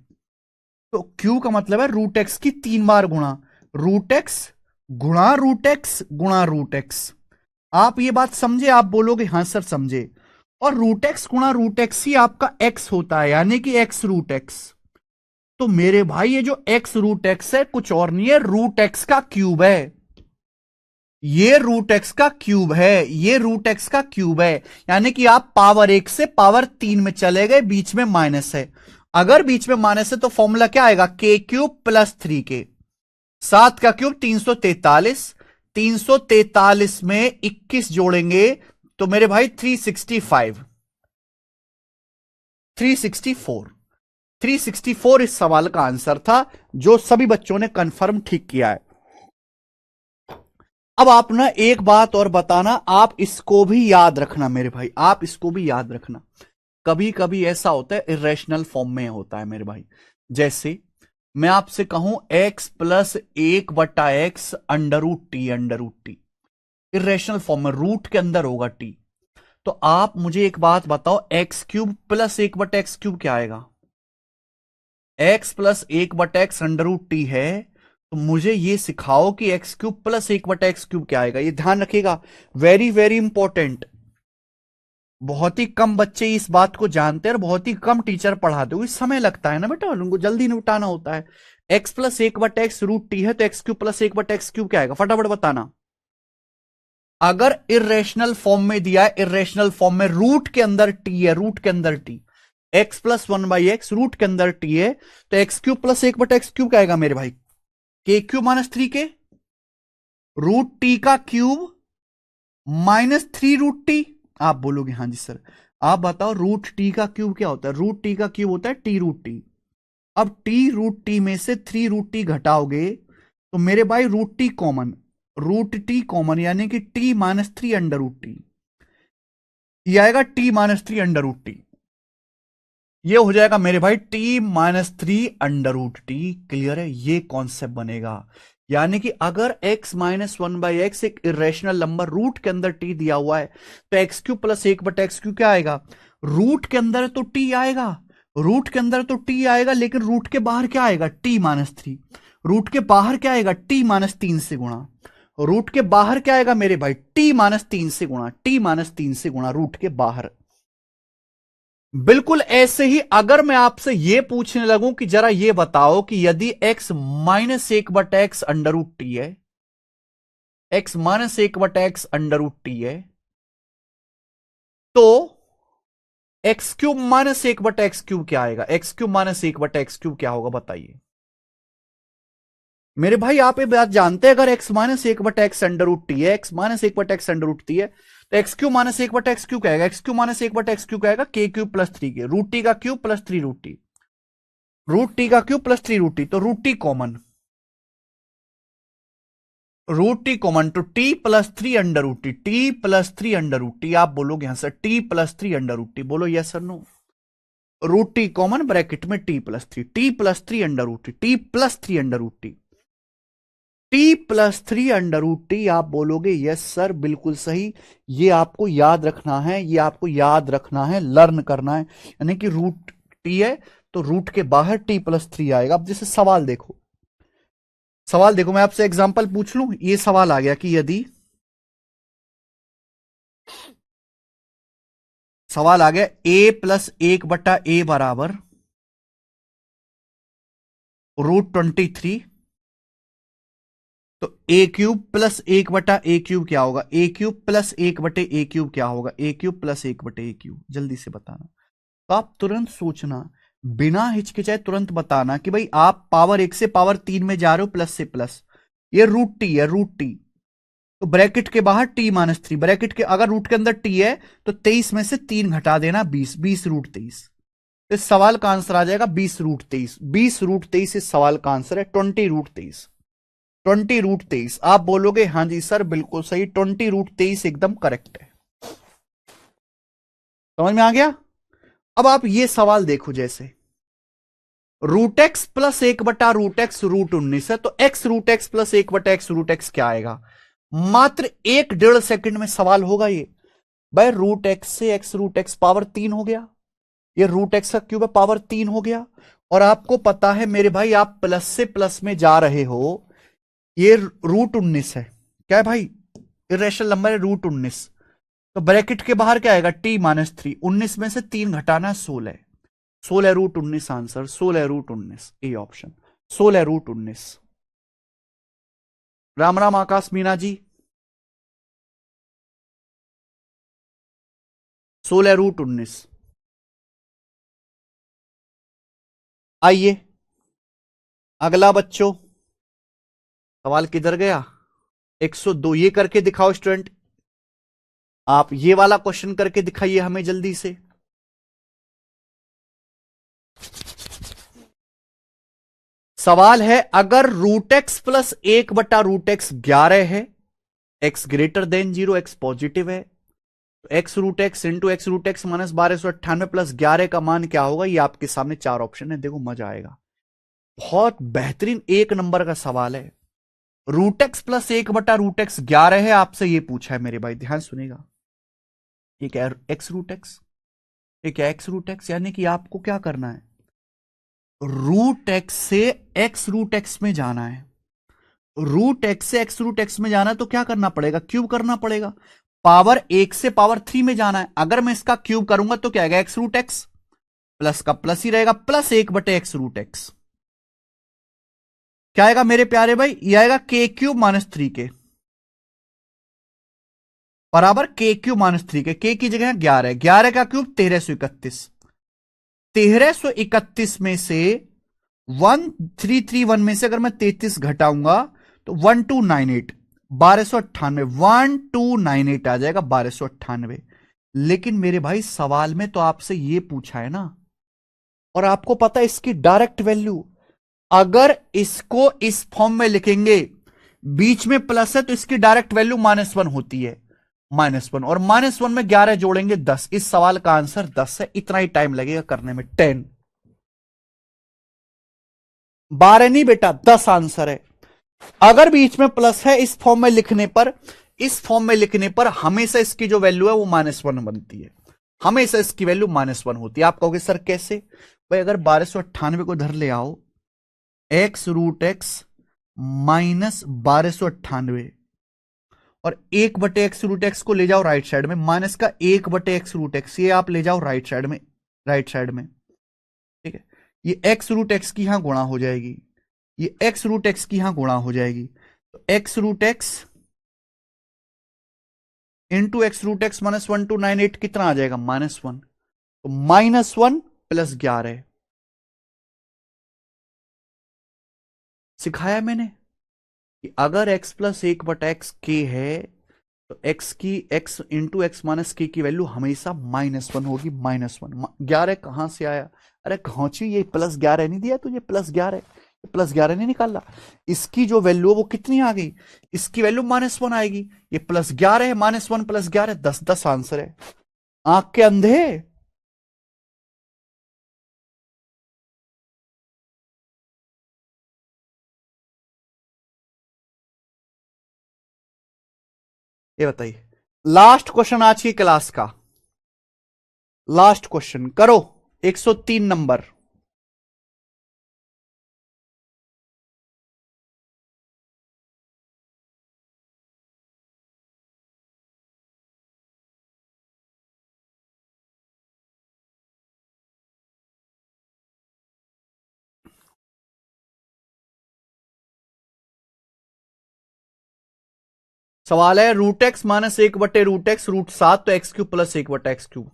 तो क्यूब का मतलब है √x की 3 बार गुणा, √x गुणा √x गुणा √x। आप ये बात समझे, आप बोलोगे हाँ सर समझे। और √x गुणा √x ही आपका x होता है, यानी कि x√x। तो मेरे भाई ये जो x√x है कुछ और नहीं है, √x का क्यूब है। ये √x का क्यूब है, ये √x का क्यूब है। यानी कि आप पावर 1 से पावर 3 में चले गए, बीच में माइनस है। अगर बीच में माइनस है तो फॉर्मूला क्या आएगा, k³ + 3k। 7 का क्यूब 343, 343 में 21 जोड़ेंगे तो मेरे भाई 365, 364, 364 इस सवाल का आंसर था, जो सभी बच्चों ने कंफर्म ठीक किया है। अब आप ना एक बात और बताना, आप इसको भी याद रखना मेरे भाई, आप इसको भी याद रखना। कभी कभी ऐसा होता है इरेशनल फॉर्म में होता है मेरे भाई। जैसे मैं आपसे कहूं x plus 1/x under root T irrational form में रूट के अंदर होगा टी, तो आप मुझे एक बात बताओ, x³ प्लस 1/x³ क्या आएगा? x plus 1/x under root T है, तो मुझे ये सिखाओ कि x³ प्लस 1/x³ क्या आएगा। ये ध्यान रखिएगा, वेरी वेरी इंपॉर्टेंट। बहुत ही कम बच्चे इस बात को जानते हैं और बहुत ही कम टीचर पढ़ाते हुए, समय लगता है ना बेटा, उनको जल्दी निपटाना होता है। x प्लस 1/x√t है, तो x³ प्लस 1/x³ क्या आएगा? फटाफट बताना। अगर इरेशनल फॉर्म में दिया है, इरेशनल फॉर्म में रूट के अंदर टी है, रूट के अंदर T, x plus 1/x root के अंदर टी है, तो x³ प्लस 1/x³ क्या आएगा मेरे भाई? k³ - 3k रूट टी का क्यूब -3√t। आप बोलोगे हाँ जी सर। आप बताओ रूट टी का क्यूब क्या होता है? रूट टी का क्यूब होता है t√t। अब t√t में से 3√t घटाओगे तो मेरे भाई रूट टी कॉमन यानी कि t-3 अंडर रूट टी, ये आएगा t-3 अंडर रूट टी। ये हो जाएगा मेरे भाई t-3 under root T. Clear है? ये कॉन्सेप्ट बनेगा। यानी कि अगर x-1/x एक इरेशनल नंबर रूट के अंदर t दिया हुआ है, तो x³ प्लस 1/x³ क्या आएगा? रूट के अंदर तो t आएगा, रूट के अंदर तो t आएगा, लेकिन रूट के बाहर क्या आएगा? t-3। रूट के बाहर क्या आएगा? t-3 से गुणा। रूट के बाहर क्या आएगा मेरे भाई? t-3 से गुणा, t-3 से गुणा रूट के बाहर। बिल्कुल ऐसे ही अगर मैं आपसे यह पूछने लगूं कि जरा यह बताओ कि यदि x-1/x अंडर रूट टी है, x-1/x अंडर रूट टी है, तो x³ - 1/x³ क्या आएगा? x³ - 1/x³ क्या होगा बताइए मेरे भाई। आप ये बात जानते हैं, अगर x-1/x अंडर रूट टी है, x-1/x अंडर रूट टी है, तो x³ - 1/x³ क्या आएगा? x³ - 1/x³ क्या आएगा? k³ plus 3k, root t का cube plus 3√t, root t का क्यूब प्लस 3√t, तो रूट टी कॉमन, तो t plus 3 under root t, t+3 under root t. आप बोलोगे यहां sir t+3 under root t, बोलो yes sir no. Root t common, bracket में t+3 under root t, t+3 under root t. आप बोलोगे यस सर बिल्कुल सही। ये आपको याद रखना है, ये आपको याद रखना है, लर्न करना है। यानी कि रूट टी है तो रूट के बाहर t+3 आएगा। अब जैसे सवाल देखो, मैं आपसे एग्जांपल पूछ लूं। ये सवाल आ गया कि यदि सवाल आ गया a+1/a बराबर √23, तो a³ प्लस 1/a³ क्या होगा? a³ प्लस 1/a³ क्या होगा? a³ plus 1/a³। जल्दी से बताना। तो आप तुरंत सोचना, बिना हिचकिचाए तुरंत बताना कि भाई आप पावर 1 से पावर 3 में जा रहे हो, प्लस से प्लस। ये रूट टी है, रूट टी, तो ब्रैकेट के बाहर t-3, ब्रैकेट के अगर रूट के अंदर t है तो 23 में से 3 घटा देना, 20 √23। इस सवाल का आंसर आ जाएगा 20 √23। 20 √23 इस सवाल का आंसर है, 20 √23। 20 √23। आप बोलोगे हाँ जी सर बिल्कुल सही, 20 √23 एकदम करेक्ट है। समझ में आ गया? अब आप ये सवाल देखो, जैसे √x प्लस 1/√x √19 है, तो x√x प्लस 1/x √x क्या आएगा? मात्र 1.5 सेकंड में सवाल होगा ये। भाई √x से x√x पावर 3 हो गया, ये √x का क्यूब है, पावर 3 हो गया। और आपको पता है मेरे भाई, आप प्लस से प्लस में जा रहे हो, ये √19 है। क्या है भाई? इरेशनल नंबर है √19, तो ब्रैकेट के बाहर क्या आएगा? t-3। 19 में से 3 घटाना 16, 16 √19 answer, 16 √19 A option, 16 √19। Ram Ram Akash Meena ji. 16 √19। आइए अगला बच्चों, सवाल किधर गया? 102। ये करके दिखाओ स्टूडेंट, आप ये वाला क्वेश्चन करके दिखाइए हमें जल्दी से। सवाल है, अगर √x प्लस 1/√x 11 है, x greater than 0, x positive है, तो x√x इंटू x√x -1298 प्लस 11 का मान क्या होगा? ये आपके सामने 4 ऑप्शन है, देखो मजा आएगा। बहुत बेहतरीन एक नंबर का सवाल है। रूट एक्स प्लस 1/√x 11 है, आपसे ये पूछा है मेरे भाई, ध्यान सुनेगा। ये क्या है? X root X. ये क्या एक्स रूट एक्स? यानी कि आपको क्या करना है, रूट एक्स से एक्स रूट एक्स में जाना है। रूट एक्स से एक्स रूट एक्स में जाना है तो क्या करना पड़ेगा, क्यूब करना पड़ेगा। पावर 1 से पावर 3 में जाना है। अगर मैं इसका क्यूब करूंगा तो क्या आएगा, एक्स रूट एक्स, प्लस का प्लस ही रहेगा, प्लस 1/x√x। क्या आएगा मेरे प्यारे भाई, ये आएगा k³ - 3k बराबर k³ - 3k। के की जगह 11, 11 का क्यूब 1331। 1331 में से 1331 में से अगर मैं 33 घटाऊंगा तो 1298, 1298, 1298 आ जाएगा, 1298। लेकिन मेरे भाई सवाल में तो आपसे ये पूछा है ना, और आपको पता है इसकी डायरेक्ट वैल्यू, अगर इसको इस फॉर्म में लिखेंगे, बीच में प्लस है तो इसकी डायरेक्ट वैल्यू -1 होती है, -1, और -1 में 11 जोड़ेंगे 10। इस सवाल का आंसर 10 है। इतना ही टाइम लगेगा करने में, 10। 12 नहीं बेटा, 10 आंसर है। अगर बीच में प्लस है इस फॉर्म में लिखने पर, इस फॉर्म में लिखने पर हमेशा इसकी जो वैल्यू है वो -1 बनती है, हमेशा इसकी वैल्यू -1 होती है। आप कहोगे सर कैसे? भाई अगर 1298 को इधर ले आओ, x√x -1298, और 1/x√x को ले जाओ राइट साइड में, माइनस का 1/x√x, ये आप ले जाओ राइट साइड में, राइट साइड में, ठीक है। ये x√x की यहां गुणा हो जाएगी, ये x√x की यहां गुणा हो जाएगी, तो x√x इंटू x√x -1298 कितना आ जाएगा, -1। तो -1 + 11 सिखाया मैंने कि अगर x + 1/x k है तो x की x इंटू x - k की वैल्यू हमेशा -1 होगी, -1। 11 कहां से आया? अरे घौची, ये +11 नहीं दिया तुझे, +11, +11 नहीं निकाला। इसकी जो वैल्यू है वो कितनी आ गई, इसकी वैल्यू -1 आएगी। ये +11 है, -1 + 11, 10 आंसर है। आंख के अंधे। ये बताइए, लास्ट क्वेश्चन आज की क्लास का, लास्ट क्वेश्चन करो, 103 नंबर। सवाल है √x - 1/√x √7, तो x³ + 1/x³।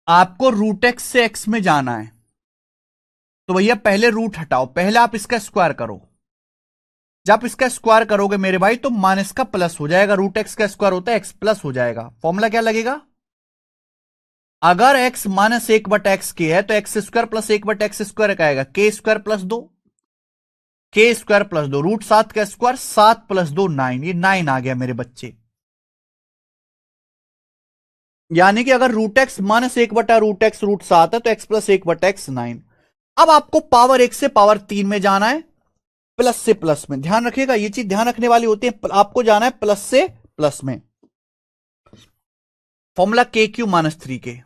आपको √x से x में जाना है, तो भैया पहले रूट हटाओ, पहले आप इसका स्क्वायर करो। जब इसका स्क्वायर करोगे मेरे भाई तो माइनस का प्लस हो जाएगा, √x का स्क्वायर होता है x प्लस हो जाएगा। फॉर्मूला क्या लगेगा, अगर x -1/x है तो x² + 1/x² का आएगा k² + 2, k² + 2, √7 का स्क्वायर 7 + 2 9, ये 9 आ गया मेरे बच्चे। यानी कि अगर √x -1/√x √7 है तो x + 1/x 9। अब आपको पावर 1 से पावर 3 में जाना है, प्लस से प्लस में। ध्यान रखिएगा, ये चीज ध्यान रखने वाली होती है, आपको जाना है प्लस से प्लस में। फॉर्मूला k³ - 3k,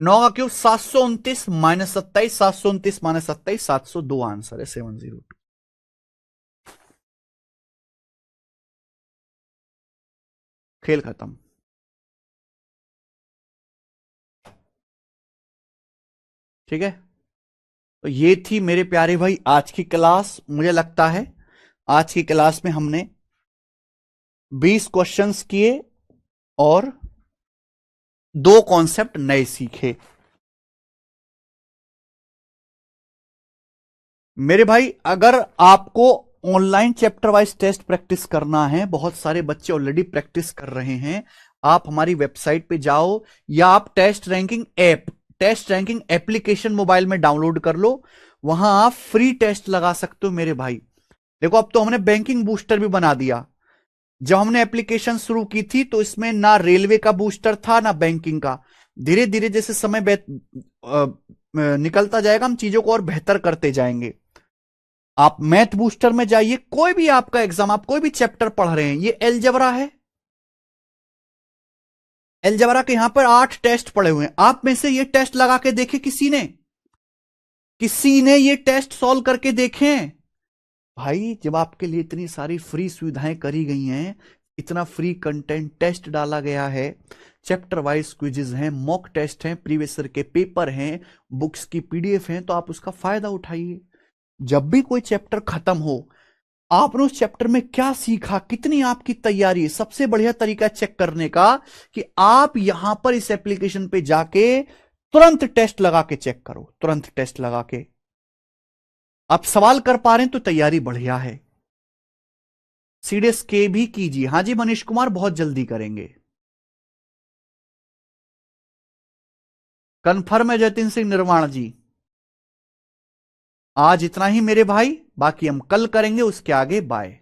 9 का क्यूब 729 -27, 729 -27 702 आंसर है, 702। खेल खत्म। ठीक है, तो ये थी मेरे प्यारे भाई आज की क्लास। मुझे लगता है आज की क्लास में हमने 20 क्वेश्चंस किए और 2 कॉन्सेप्ट नए सीखे। मेरे भाई अगर आपको online chapter wise test practice करना है, बहुत सारे बच्चे ऑलरेडी प्रैक्टिस कर रहे हैं, आप हमारी वेबसाइट पे जाओ या आप टेस्ट रैंकिंग एप्लीकेशन मोबाइल में डाउनलोड कर लो, वहां आप फ्री टेस्ट लगा सकते हो मेरे भाई। देखो अब तो हमने बैंकिंग बूस्टर भी बना दिया। जब हमने एप्लीकेशन शुरू की थी तो इसमें ना रेलवे का बूस्टर था ना बैंकिंग का। धीरे धीरे जैसे समय निकलता जाएगा, हम चीजों को और बेहतर करते जाएंगे। आप मैथ बूस्टर में जाइए, कोई भी आपका एग्जाम, आप कोई भी चैप्टर पढ़ रहे हैं, ये एलजेब्रा है, एलजेब्रा के यहां पर 8 टेस्ट पड़े हुए हैं, आप में से ये टेस्ट लगा के देखे किसी ने ये टेस्ट सॉल्व करके देखें? भाई जब आपके लिए इतनी सारी फ्री सुविधाएं करी गई हैं, इतना फ्री कंटेंट, टेस्ट डाला गया है, चैप्टर वाइज क्विजेज हैं, मॉक टेस्ट हैं, प्रीवियस ईयर के पेपर हैं, बुक्स की पीडीएफ हैं, तो आप उसका फायदा उठाइए। जब भी कोई चैप्टर खत्म हो, आपने उस चैप्टर में क्या सीखा, कितनी आपकी तैयारी है, सबसे बढ़िया तरीका चेक करने का कि आप यहां पर इस एप्लीकेशन पे जाके तुरंत टेस्ट लगा के चेक करो, तुरंत टेस्ट लगा के आप सवाल कर पा रहे हैं तो तैयारी बढ़िया है। सीडीएस के भी कीजिए। हाँ जी मनीष कुमार, बहुत जल्दी करेंगे। कन्फर्म है जतिन सिंह निर्वाण जी। आज इतना ही मेरे भाई, बाकी हम कल करेंगे, उसके आगे बाय।